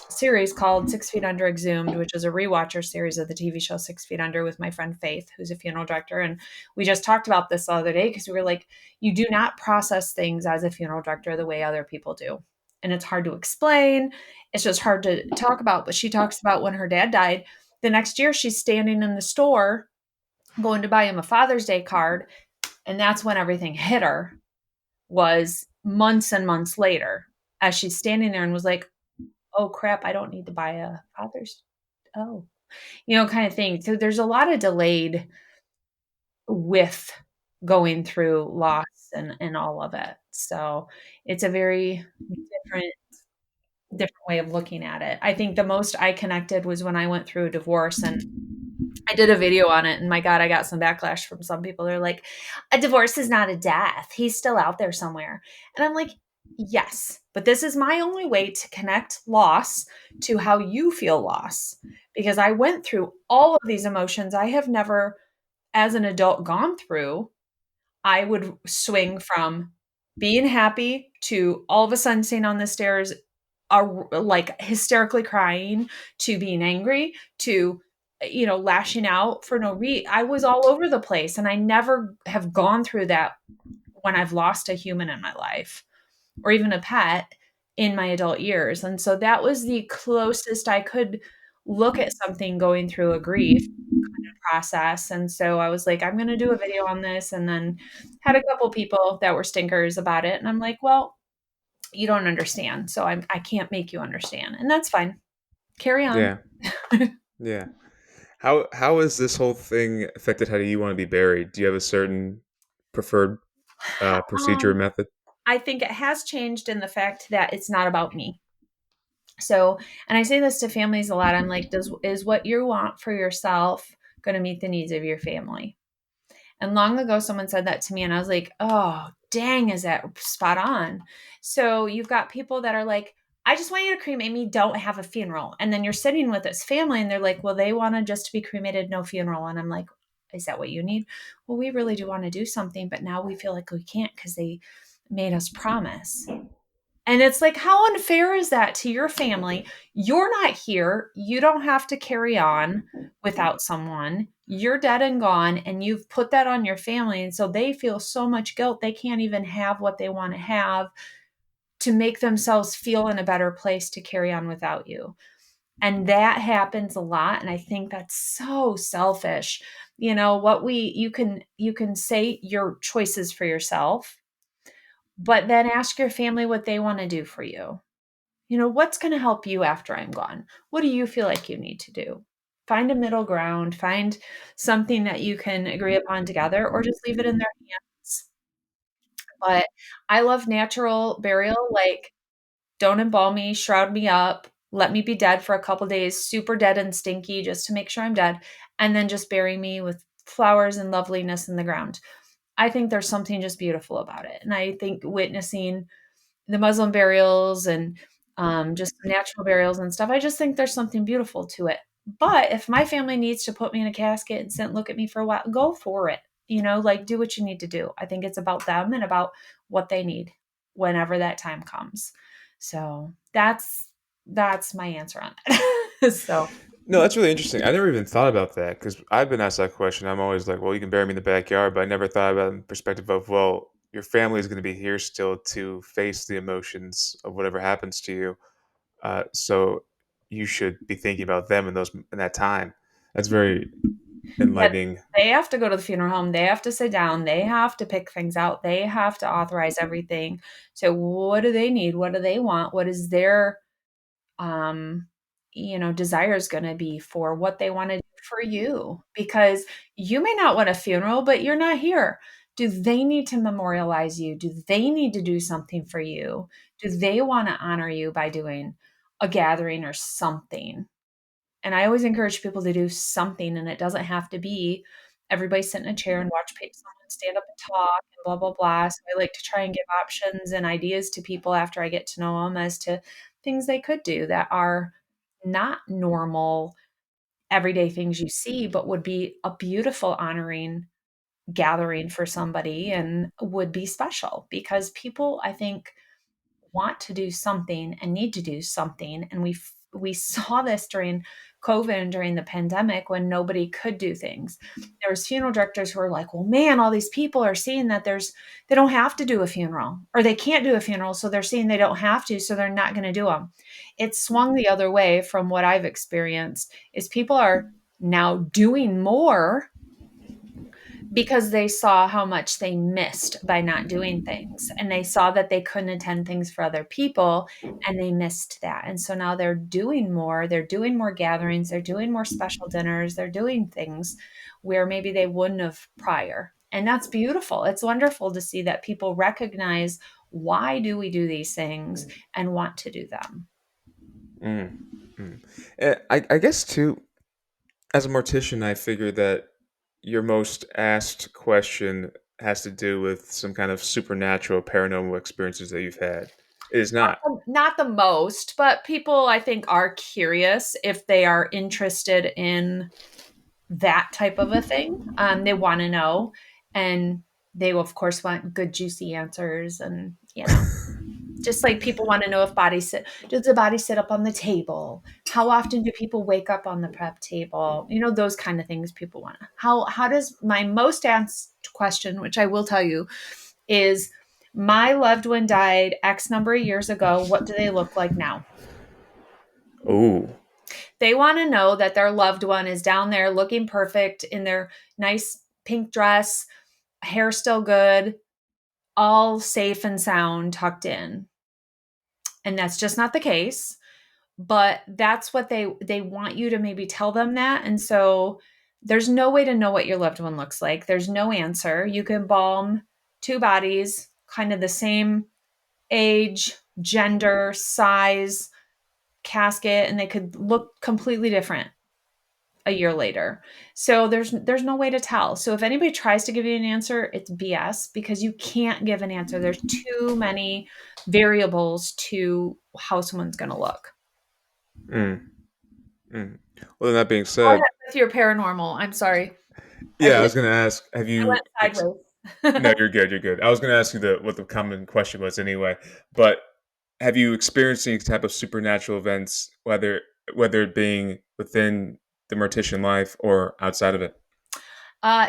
series called 6 Feet Under Exhumed, which is a rewatcher series of the TV show 6 Feet Under with my friend Faith, who's a funeral director. And we just talked about this the other day because we were like, you do not process things as a funeral director the way other people do. And it's hard to explain. It's just hard to talk about. But she talks about when her dad died, the next year she's standing in the store going to buy him a Father's Day card. And that's when everything hit her, was months and months later, as she's standing there and was like, oh crap, I don't need to buy a Father's, oh, kind of thing. So there's a lot of delayed with going through loss and all of it. So it's a very different different way of looking at it. I think the most I connected was when I went through a divorce, and I did a video on it, and my God, I got some backlash from some people. They're like, a divorce is not a death. He's still out there somewhere. And I'm like, yes, but this is my only way to connect loss to how you feel loss, because I went through all of these emotions I have never, as an adult, gone through. I would swing from being happy to all of a sudden sitting on the stairs, like hysterically crying, to being angry, to lashing out for no reason. I was all over the place, and I never have gone through that when I've lost a human in my life or even a pet in my adult years. And so that was the closest I could look at something going through a grief process. And so I was like, I'm going to do a video on this, and then had a couple people that were stinkers about it. And I'm like, well, you don't understand. So I can't make you understand. And that's fine. Carry on. Yeah. Yeah. How has this whole thing affected how you want to be buried? Do you have a certain preferred procedure or Um, method? I think it has changed in the fact that it's not about me. So, and I say this to families a lot. I'm like, is what you want for yourself going to meet the needs of your family? And long ago, someone said that to me, and I was like, oh, dang, is that spot on? So you've got people that are like, I just want you to cremate me, don't have a funeral. And then you're sitting with this family, and they're like, well, they want to just be cremated, no funeral. And I'm like, is that what you need? Well, we really do want to do something, but now we feel like we can't because they made us promise. And it's like, how unfair is that to your family? You're not here. You don't have to carry on without someone. You're dead and gone, and you've put that on your family. And so they feel so much guilt. They can't even have what they want to have to make themselves feel in a better place to carry on without you. And that happens a lot. And I think that's so selfish. You can say your choices for yourself, but then ask your family what they want to do for you. What's going to help you after I'm gone? What do you feel like you need to do? Find a middle ground, find something that you can agree upon together, or just leave it in their hands. But I love natural burial. Like, don't embalm me, shroud me up, let me be dead for a couple days, super dead and stinky, just to make sure I'm dead, and then just bury me with flowers and loveliness in the ground. I think there's something just beautiful about it. And I think witnessing the Muslim burials and just natural burials and stuff, I just think there's something beautiful to it. But if my family needs to put me in a casket and sit and look at me for a while, go for it. Like, do what you need to do. I think it's about them and about what they need whenever that time comes. So that's my answer on that. So No, that's really interesting. I never even thought about that because I've been asked that question. I'm always like, well, you can bury me in the backyard, but I never thought about it in the perspective of, well, your family is going to be here still to face the emotions of whatever happens to you. So you should be thinking about them in that time. That's very yeah, enlightening. they have to go to the funeral home. They have to sit down. They have to pick things out. They have to authorize everything. So what do they need? What do they want? What is their um desire is going to be for what they want to do for you, because you may not want a funeral, but you're not here. Do they need to memorialize you? Do they need to do something for you? Do they want to honor you by doing a gathering or something? And I always encourage people to do something, and it doesn't have to be everybody sit in a chair and watch someone stand up and talk and blah, blah, blah. So I like to try and give options and ideas to people after I get to know them as to things they could do that are not normal everyday things you see, but would be a beautiful honoring gathering for somebody and would be special because people, I think, want to do something and need to do something. And we saw this during COVID and during the pandemic when nobody could do things. There was funeral directors who were like, well, man, all these people are seeing that they don't have to do a funeral or they can't do a funeral. So they're seeing they don't have to, so they're not going to do them. It swung the other way from what I've experienced is people are now doing more because they saw how much they missed by not doing things and they saw that they couldn't attend things for other people and they missed that. And so now they're doing more gatherings, they're doing more special dinners, they're doing things where maybe they wouldn't have prior. And that's beautiful. It's wonderful to see that people recognize why do we do these things and want to do them. Mm, mm. I guess too, as a mortician, I figure that your most asked question has to do with some kind of supernatural paranormal experiences that you've had. It is not. Not the most, but people I think are curious if they are interested in that type of a thing. They want to know, and they will, of course, want good, juicy answers. And just like people want to know if does the body sit up on the table? How often do people wake up on the prep table? Those kind of things people want to. How does my most asked question, which I will tell you, is my loved one died X number of years ago. What do they look like now? Oh. They want to know that their loved one is down there looking perfect in their nice pink dress, hair still good, all safe and sound, tucked in. And that's just not the case. But that's what they want you to maybe tell them that. And so there's no way to know what your loved one looks like. There's no answer. You can embalm two bodies, kind of the same age, gender, size, casket, and they could look completely different a year later. So there's no way to tell. So if anybody tries to give you an answer, it's BS because you can't give an answer. There's too many variables to how someone's going to look. Mm, mm. Well, that being Go ahead said, with your paranormal. I'm sorry. I, yeah, I was going to ask, have I went you sideways. no, you're good. You're good. I was going to ask you what the common question was anyway, but have you experienced any type of supernatural events, whether it being within the mortician life or outside of it?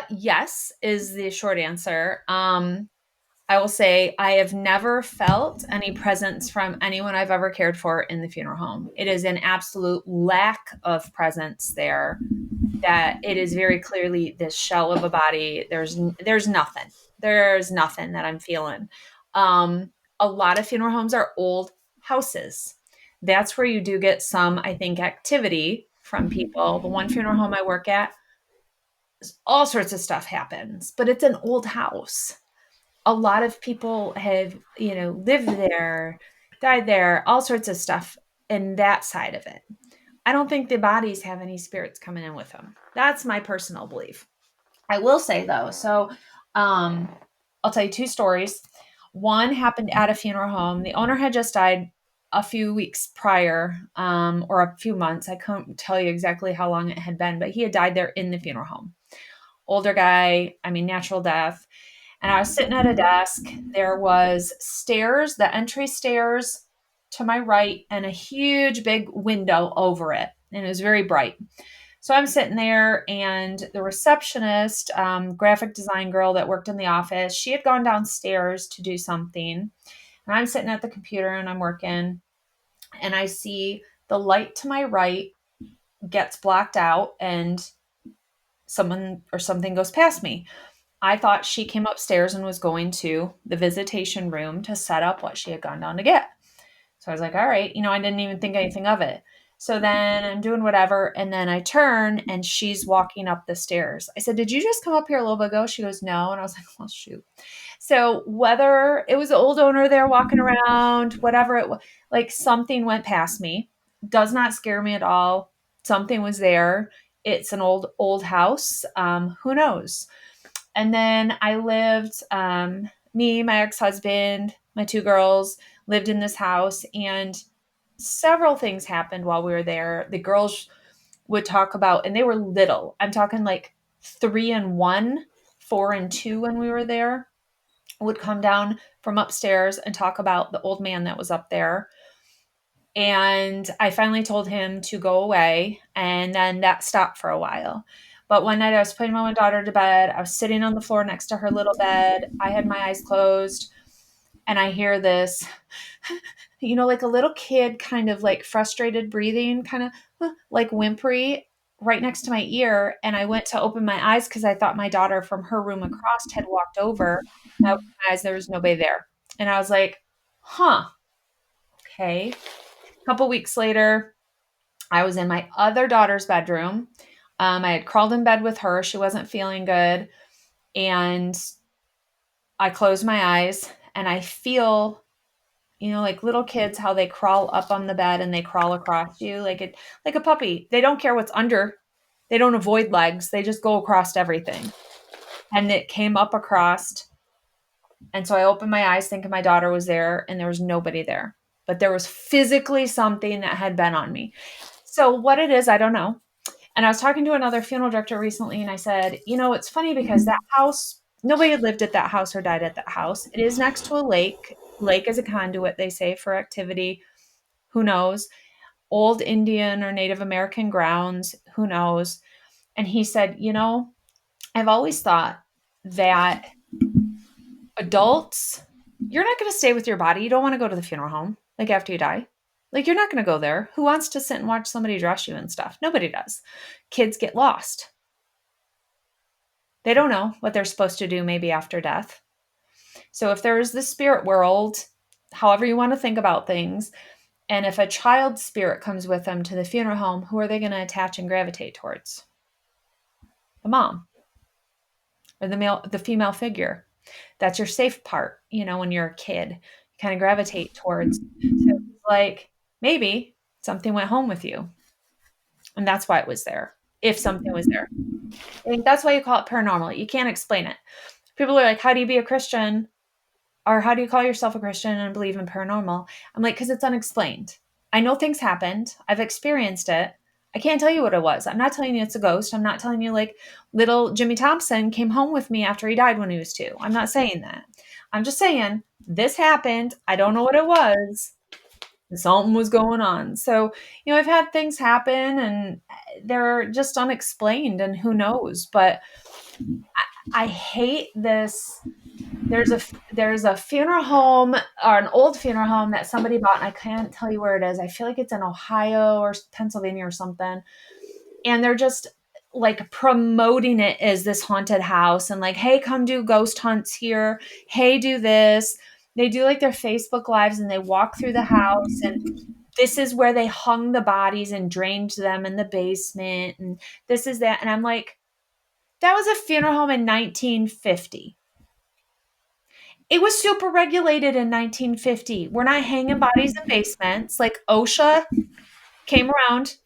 Yes, is the short answer. I will say I have never felt any presence from anyone I've ever cared for in the funeral home. It is an absolute lack of presence there that it is very clearly this shell of a body. There's nothing. There's nothing that I'm feeling. A lot of funeral homes are old houses. That's where you do get some, I think, activity from people. The one funeral home I work at, all sorts of stuff happens, but it's an old house. A lot of people have, lived there, died there, all sorts of stuff, and that side of it. I don't think the bodies have any spirits coming in with them. That's my personal belief. I will say though, so um, I'll tell you two stories. One happened at a funeral home. The owner had just died a few weeks prior, or a few months. I couldn't tell you exactly how long it had been, but he had died there in the funeral home. Older guy, I mean, natural death. And I was sitting at a desk. There was stairs, the entry stairs to my right, and a huge big window over it. And it was very bright. So I'm sitting there, and the receptionist, graphic design girl that worked in the office, she had gone downstairs to do something. And I'm sitting at the computer and I'm working, and I see the light to my right gets blocked out, and someone or something goes past me. I thought she came upstairs and was going to the visitation room to set up what she had gone down to get. So I was like, all right, I didn't even think anything of it. So then I'm doing whatever. And then I turn and she's walking up the stairs. I said, did you just come up here a little bit ago? She goes, no. And I was like, well, shoot. So whether it was an old owner there walking around, whatever it was, like something went past me, does not scare me at all. Something was there. It's an old house. Who knows? And then I lived, me, my ex husband, my two girls lived in this house, and several things happened while we were there. The girls would talk about, and they were little. I'm talking like 3 and 1, 4 and 2 when we were there, would come down from upstairs and talk about the old man that was up there. And I finally told him to go away, and then that stopped for a while. But one night I was putting my daughter to bed. I was sitting on the floor next to her little bed. I had my eyes closed, and I hear this, like a little kid kind of like frustrated breathing, kind of like whimpery right next to my ear. And I went to open my eyes because I thought my daughter from her room across had walked over. I opened my eyes, there was nobody there. And I was like, huh, okay. A couple weeks later, I was in my other daughter's bedroom. I had crawled in bed with her. She wasn't feeling good. And I closed my eyes and I feel, like little kids, how they crawl up on the bed and they crawl across you like a puppy. They don't care what's under. They don't avoid legs. They just go across everything. And it came up across. And so I opened my eyes thinking my daughter was there, and there was nobody there. But there was physically something that had been on me. So what it is, I don't know. And I was talking to another funeral director recently, and I said, it's funny because that house, nobody had lived at that house or died at that house. It is next to a lake. Lake is a conduit, they say, for activity. Who knows? Old Indian or Native American grounds. Who knows? And he said, I've always thought that adults, you're not going to stay with your body. You don't want to go to the funeral home like after you die. Like, you're not going to go there. Who wants to sit and watch somebody dress you and stuff? Nobody does. Kids get lost. They don't know what they're supposed to do maybe after death. So if there's the spirit world, however you want to think about things, and if a child's spirit comes with them to the funeral home, who are they going to attach and gravitate towards? The mom or the female figure. That's your safe part, when you're a kid. You kind of gravitate towards. So it's like maybe something went home with you. And that's why it was there. If something was there. I think that's why you call it paranormal. You can't explain it. People are like, how do you be a Christian? Or how do you call yourself a Christian and believe in paranormal? I'm like, because it's unexplained. I know things happened. I've experienced it. I can't tell you what it was. I'm not telling you it's a ghost. I'm not telling you like little Jimmy Thompson came home with me after he died when he was 2. I'm not saying that. I'm just saying this happened. I don't know what it was. Something was going on. So, I've had things happen and they're just unexplained and who knows. But I hate this. There's a funeral home or an old funeral home that somebody bought, and I can't tell you where it is. I feel like it's in Ohio or Pennsylvania or something. And they're just like promoting it as this haunted house and like, hey, come do ghost hunts here. Hey, do this. They do like their Facebook lives and they walk through the house, and this is where they hung the bodies and drained them in the basement. And this is that. And I'm like, that was a funeral home in 1950. It was super regulated in 1950. We're not hanging bodies in basements. Like OSHA came around,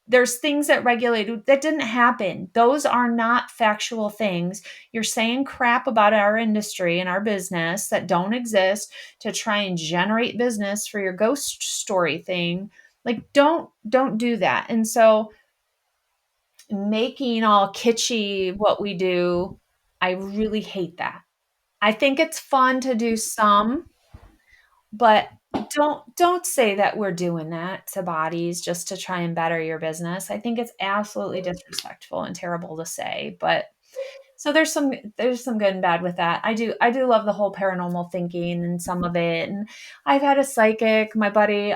there's things that regulated that didn't happen. Those are not factual things. You're saying crap about our industry and our business that don't exist to try and generate business for your ghost story thing. Like, don't do that. And so making all kitschy what we do, I really hate that. I think it's fun to do some, but don't say that we're doing that to bodies just to try and better your business. I think it's absolutely disrespectful and terrible to say, but so there's some good and bad with that. I do love the whole paranormal thinking and some of it. And I've had a psychic, my buddy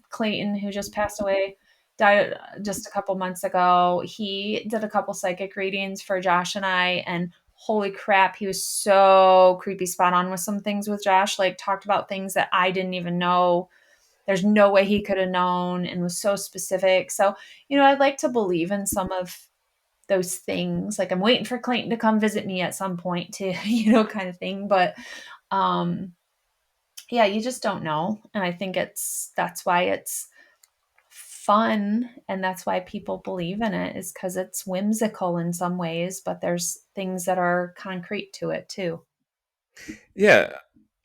Clayton, who just passed away, died just a couple months ago. He did a couple psychic readings for Josh and I, and holy crap, he was so creepy spot on with some things with Josh, like talked about things that I didn't even know. There's no way he could have known, and was so specific. So, I'd like to believe in some of those things. Like, I'm waiting for Clayton to come visit me at some point to, kind of thing. But yeah, you just don't know. And I think that's why it's fun, and that's why people believe in it, is because it's whimsical in some ways, but there's things that are concrete to it too. Yeah.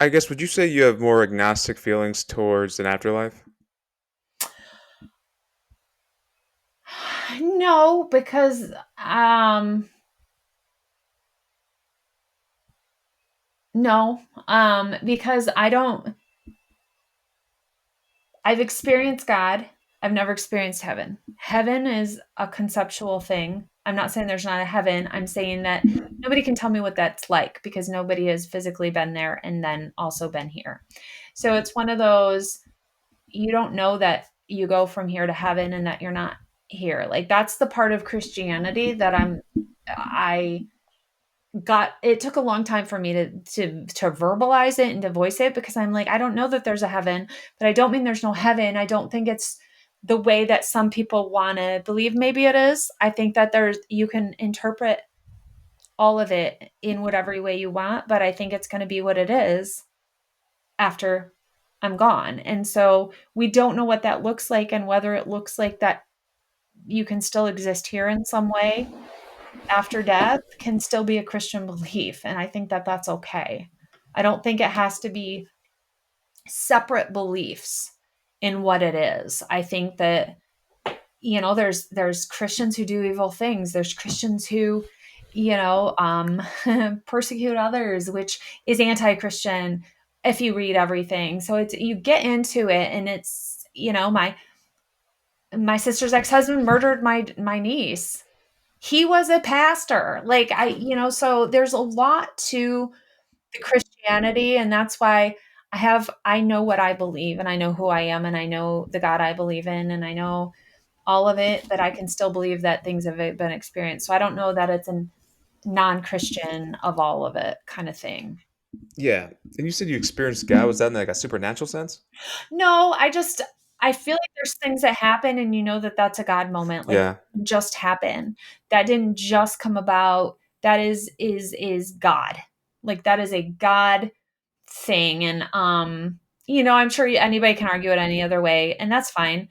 I guess would you say you have more agnostic feelings towards an afterlife? No, because no, because I've experienced God. I've never experienced heaven. Heaven is a conceptual thing. I'm not saying there's not a heaven. I'm saying that nobody can tell me what that's like because nobody has physically been there and then also been here. So it's one of those, you don't know that you go from here to heaven and that you're not here. Like that's the part of Christianity that I got. It took a long time for me to verbalize it and to voice it because I'm like, I don't know that there's a heaven, but I don't mean there's no heaven. I don't think it's the way that some people want to believe maybe it is. I think that there's, you can interpret all of it in whatever way you want, but I think it's going to be what it is after I'm gone. And so we don't know what that looks like and whether it looks like that you can still exist here in some way after death can still be a Christian belief. And I think that that's okay. I don't think it has to be separate beliefs in what it is. I think that, there's Christians who do evil things. There's Christians who, persecute others, which is anti-Christian if you read everything. So it's, you get into it and it's, my sister's ex-husband murdered my niece. He was a pastor. Like so there's a lot to the Christianity, and that's why I know what I believe and I know who I am and I know the God I believe in and I know all of it, that I can still believe that things have been experienced. So I don't know that it's a non-Christian of all of it kind of thing. Yeah. And you said you experienced God. Was that in like a supernatural sense? No, I feel like there's things that happen and you know that that's a God moment. Like Yeah. just happen. That didn't just come about. That is God. Like that is a God thing. And I'm sure anybody can argue it any other way, and that's fine.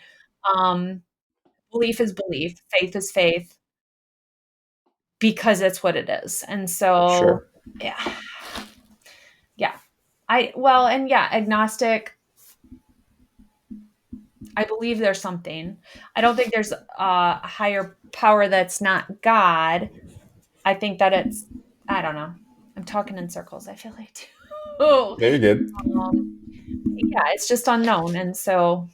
Um, Belief is belief, faith is faith, because it's what it is. And so, Sure. yeah, yeah. Well, and yeah, agnostic. I believe there's something. I don't think there's a higher power that's not God. I think that it's, I don't know. I'm talking in circles, I feel like too. Oh, Yeah, you're good. um, yeah, it's just unknown. And so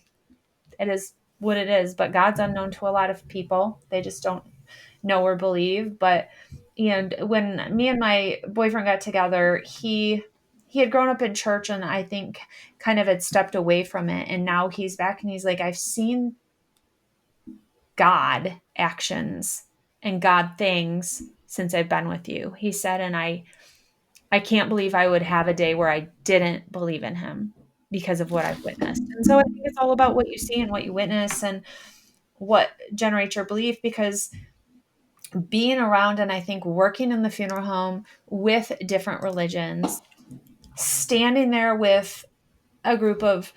it is what it is. But God's unknown to a lot of people. They just don't know or believe. And when me and my boyfriend got together, he had grown up in church and I think kind of had stepped away from it. And now he's back and he's like, I've seen God actions and God things since I've been with you. He said, and I can't believe I would have a day where I didn't believe in him because of what I've witnessed. And so I think it's all about what you see and what you witness and what generates your belief, because being around and I think working in the funeral home with different religions, standing there with a group of,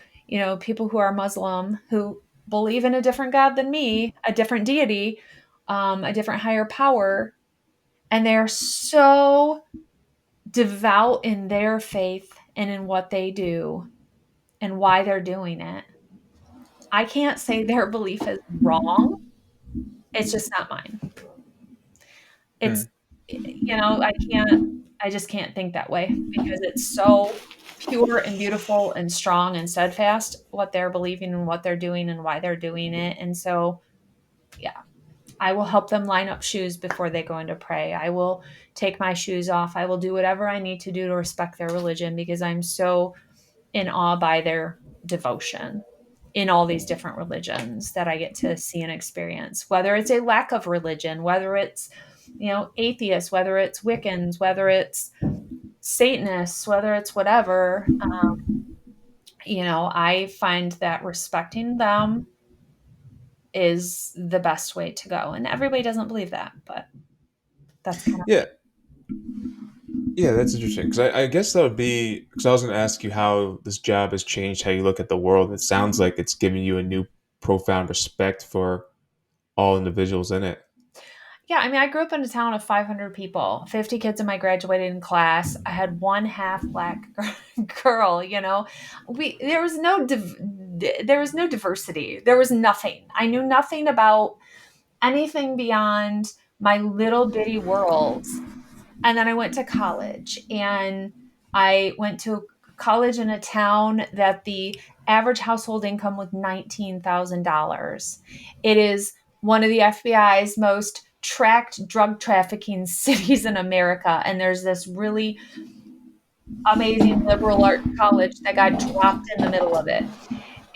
people who are Muslim who believe in a different God than me, a different deity, a different higher power, and they're so devout in their faith and in what they do and why they're doing it. I can't say their belief is wrong. It's just not mine. Hmm. It's, I just can't think that way because it's so pure and beautiful and strong and steadfast what they're believing and what they're doing and why they're doing it. And so, yeah, I will help them line up shoes before they go into pray. I will take my shoes off. I will do whatever I need to do to respect their religion because I'm so in awe by their devotion in all these different religions that I get to see and experience, whether it's a lack of religion, whether it's, atheists, whether it's Wiccans, whether it's Satanists, whether it's whatever. I find that respecting them is the best way to go. And everybody doesn't believe that, but that's kind of Yeah. Yeah, that's interesting. Because I guess that would be because I was going to ask you how this job has changed how you look at the world. It sounds like it's giving you a new profound respect for all individuals in it. Yeah, I mean, I grew up in a town of 500 people, 50 kids in my graduating class. I had one half black girl, you know. There was there was no diversity. There was nothing. I knew nothing about anything beyond my little bitty world. And then I went to college, and I went to college in a town that the average household income was $19,000. It is one of the FBI's most tracked drug trafficking cities in America. And there's this really amazing liberal arts college that got dropped in the middle of it.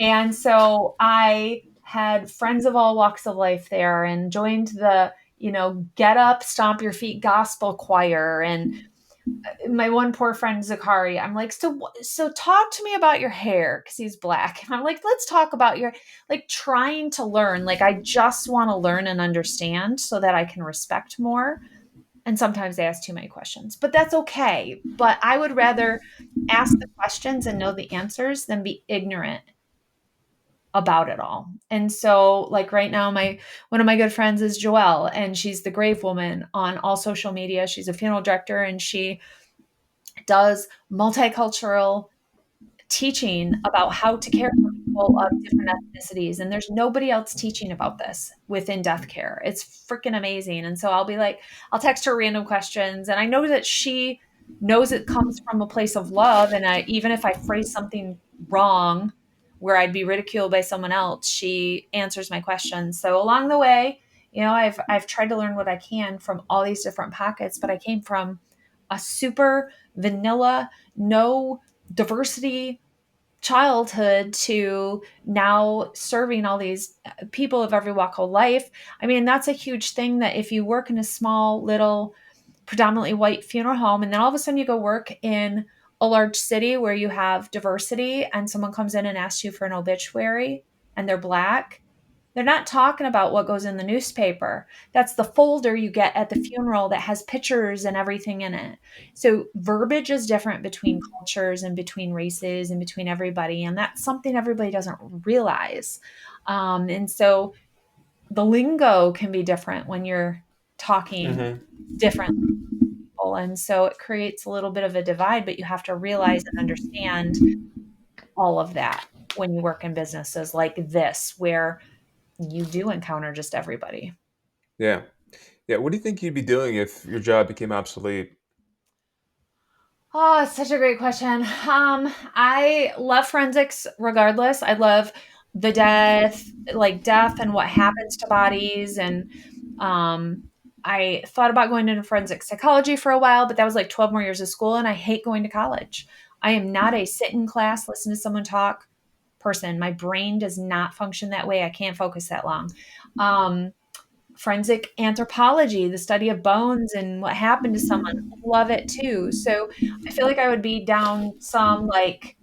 And so I had friends of all walks of life there and joined the, get up, stomp your feet gospel choir. And my one poor friend Kari, I'm like, so talk to me about your hair, because he's black. And I'm like, let's talk about your, like, trying to learn. Like, I just want to learn and understand so that I can respect more. And sometimes they ask too many questions, but that's okay. But I would rather ask the questions and know the answers than be ignorant about it all. And so, like, right now, my one of my good friends is Joelle, and she's the grave woman on all social media. She's a funeral director, and she does multicultural teaching about how to care for people of different ethnicities. And there's nobody else teaching about this within death care. It's freaking amazing. And so I'll be like, I'll text her random questions. And I know that she knows it comes from a place of love. And even if I phrase something wrong where I'd be ridiculed by someone else, she answers my questions. So along the way, I've tried to learn what I can from all these different pockets, but I came from a super vanilla, no diversity childhood to now serving all these people of every walk of life. I mean, that's a huge thing, that if you work in a small, little, predominantly white funeral home, and then all of a sudden you go work in a large city where you have diversity, and someone comes in and asks you for an obituary and they're black, they're not talking about what goes in the newspaper. That's the folder you get at the funeral that has pictures and everything in it. So verbiage is different between cultures and between races and between everybody. And that's something everybody doesn't realize. And so the lingo can be different when you're talking Mm-hmm. different people. And so it creates a little bit of a divide, but you have to realize and understand all of that when you work in businesses like this, where you do encounter just everybody. Yeah. Yeah. What do you think you'd be doing if your job became obsolete? Oh, it's such a great question. I love forensics regardless. I love the death and what happens to bodies. And um, I thought about going into forensic psychology for a while, but that was like 12 more years of school, and I hate going to college. I am not a sit in class, listen to someone talk person. My brain does not function that way. I can't focus that long. Um, Forensic anthropology, the study of bones and what happened to someone. Love it too. So I feel like I would be down some, like,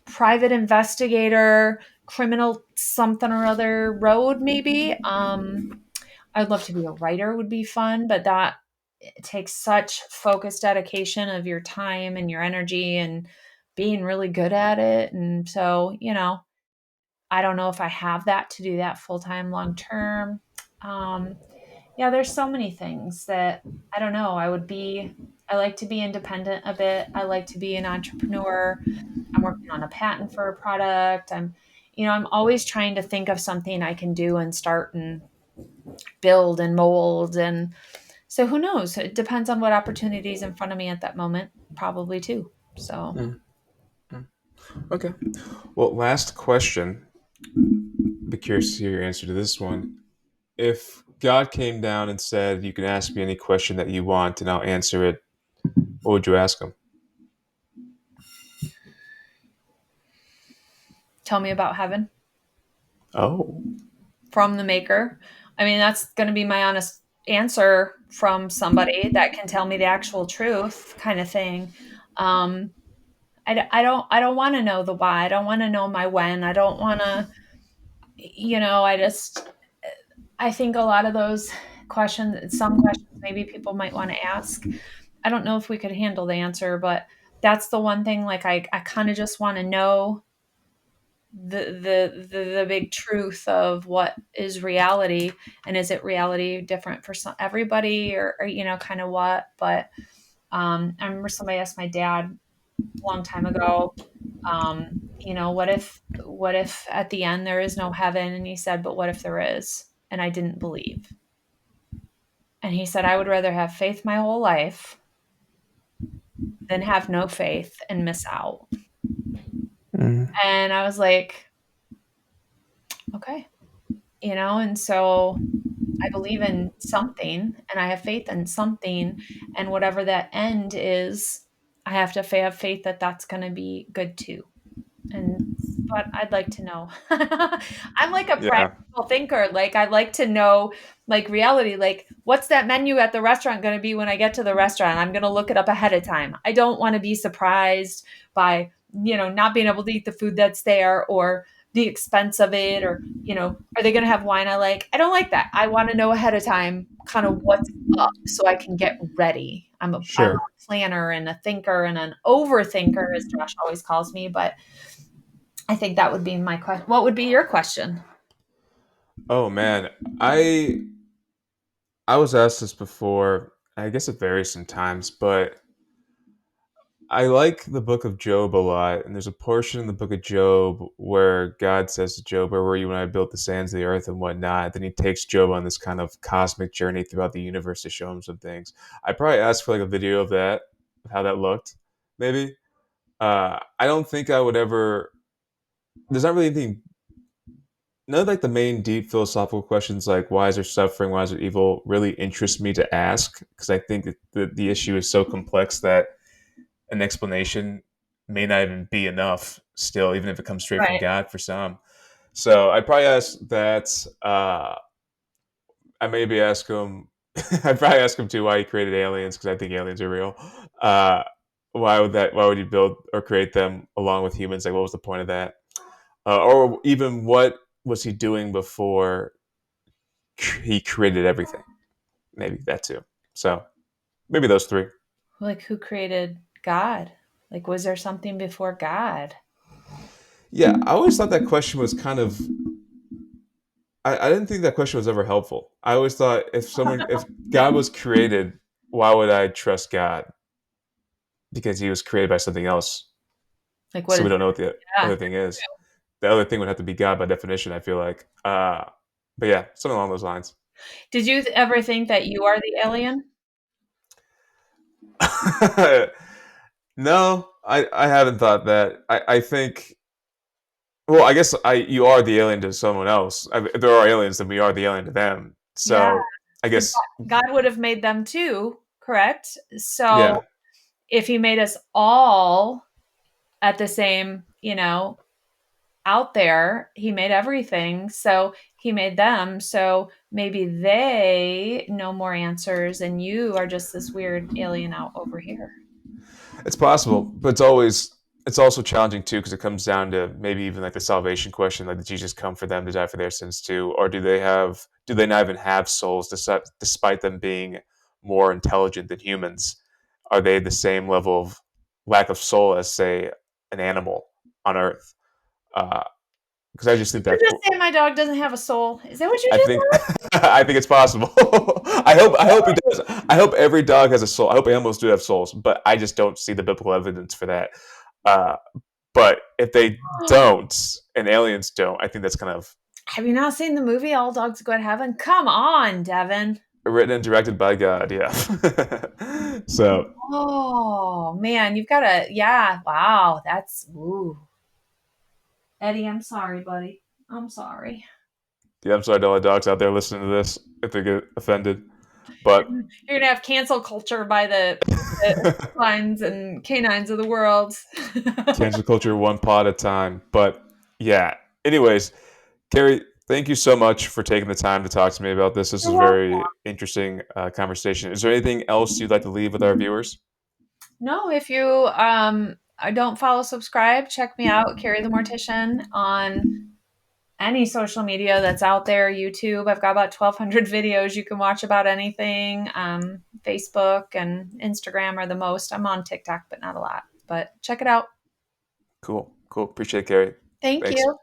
private investigator, criminal something or other road, maybe. I'd love to be a writer, would be fun, but that it takes such focused dedication of your time and your energy and being really good at it. And so, I don't know if I have that to do that full time, long term. Um, yeah, there's so many things that I don't know. I like to be independent a bit. I like to be an entrepreneur. I'm working on a patent for a product. I'm always trying to think of something I can do and start and build and mold. And so who knows? It depends on what opportunities in front of me at that moment, probably too. So Mm. Okay. Well, last question. Be curious to hear your answer to this one. If God came down and said, "You can ask me any question that you want, and I'll answer it," what would you ask him? tell me about heaven Oh. from the maker. I mean, that's going to be my honest answer from somebody that can tell me the actual truth, kind of thing. Um, I don't want to know the why. I don't want to know my when. I don't want to, I think a lot of those questions, some questions maybe people might want to ask. I don't know if we could handle the answer, but that's the one thing, like, I kind of just want to know the big truth of what is reality, and is it reality different for everybody, or kind of what. But I remember somebody asked my dad a long time ago, what if at the end there is no heaven? And he said, but what if there is? And I didn't believe. And he said, I would rather have faith my whole life than have no faith and miss out. Mm. And I was like, okay, and so I believe in something, and I have faith in something, and whatever that end is, I have to have faith that that's going to be good too. And but I'd like to know. I'm like a Yeah, practical thinker. Like I like to know like reality, like what's that menu at the restaurant going to be when I get to the restaurant? I'm going to look it up ahead of time. I don't want to be surprised by, not being able to eat the food that's there, or the expense of it, or, are they going to have wine I like? I don't like that. I want to know ahead of time kind of what's up so I can get ready. I'm sure. a planner and a thinker and an overthinker, as Josh always calls me, but I think that would be my question. What would be your question? Oh man, I I was asked this before. I guess it varies sometimes, but I like the book of Job a lot, and there's a portion in the book of Job where God says to Job, "Where were you when I built the sands of the earth and whatnot?" Then He takes Job on this kind of cosmic journey throughout the universe to show him some things. I probably asked for like a video of that, of how that looked, maybe. I don't think I would ever. There's not really anything. None of like the main deep philosophical questions like why is there suffering, why is there evil, really interest me to ask because I think that the issue is so complex that an explanation may not even be enough still, even if it comes straight from Right. God for some. So I'd probably ask that. I maybe ask him. I'd probably ask him too why he created aliens because I think aliens are real. Uh, why would that? Why would he build or create them along with humans? Like, what was the point of that? Or even what was he doing before he created everything? Maybe that too. So maybe those three. Like who created God? Like was there something before God? Yeah, I always thought that question was kind of I didn't think that question was ever helpful. I always thought if God was created, why would I trust God? Because he was created by something else. Like what So we is don't know what the yeah. other thing is. The other thing would have to be God by definition, I feel like. But yeah, something along those lines. Did you ever think that you are the alien? No, I haven't thought that. I think well, I guess I you are the alien to someone else. If there are aliens, then we are the alien to them. Yeah, So I because guess God would have made them too, correct? So yeah. if he made us all at the same, out there, he made everything. So he made them. So maybe they know more answers and you are just this weird alien out over here. It's possible, but it's also challenging too because it comes down to maybe even like the salvation question, like did Jesus come for them to die for their sins too, or do they not even have souls despite them being more intelligent than humans? Are they the same level of lack of soul as say an animal on Earth? Because I just think Did you that just say my dog doesn't have a soul? Is that what you I just think said? I think it's possible. I hope he does. I hope every dog has a soul. I hope animals do have souls, but I just don't see the biblical evidence for that. Uh, but if they don't and aliens don't, I think that's kind of Have you not seen the movie All Dogs Go to Heaven? Come on, Devin. written and directed by God. Yeah. So Oh man, you've got to, yeah, wow, that's, ooh. Eddie, I'm sorry, buddy. I'm sorry. yeah, I'm sorry to all the dogs out there listening to this if they get offended, but You're gonna have cancel culture by the lines and canines of the world. cancel culture one pod at a time. But yeah. Anyways, Kari, thank you so much for taking the time to talk to me about this. This You're is a welcome. very interesting conversation. Is there anything else you'd like to leave with our viewers? No, if you I don't follow, subscribe, check me out, Carrie the Mortician, on any social media that's out there. YouTube, I've got about 1,200 videos you can watch about anything. Facebook and Instagram are the most. I'm on TikTok, but not a lot. But check it out. Cool. Cool. Appreciate it, Kari. Thank Thanks. you.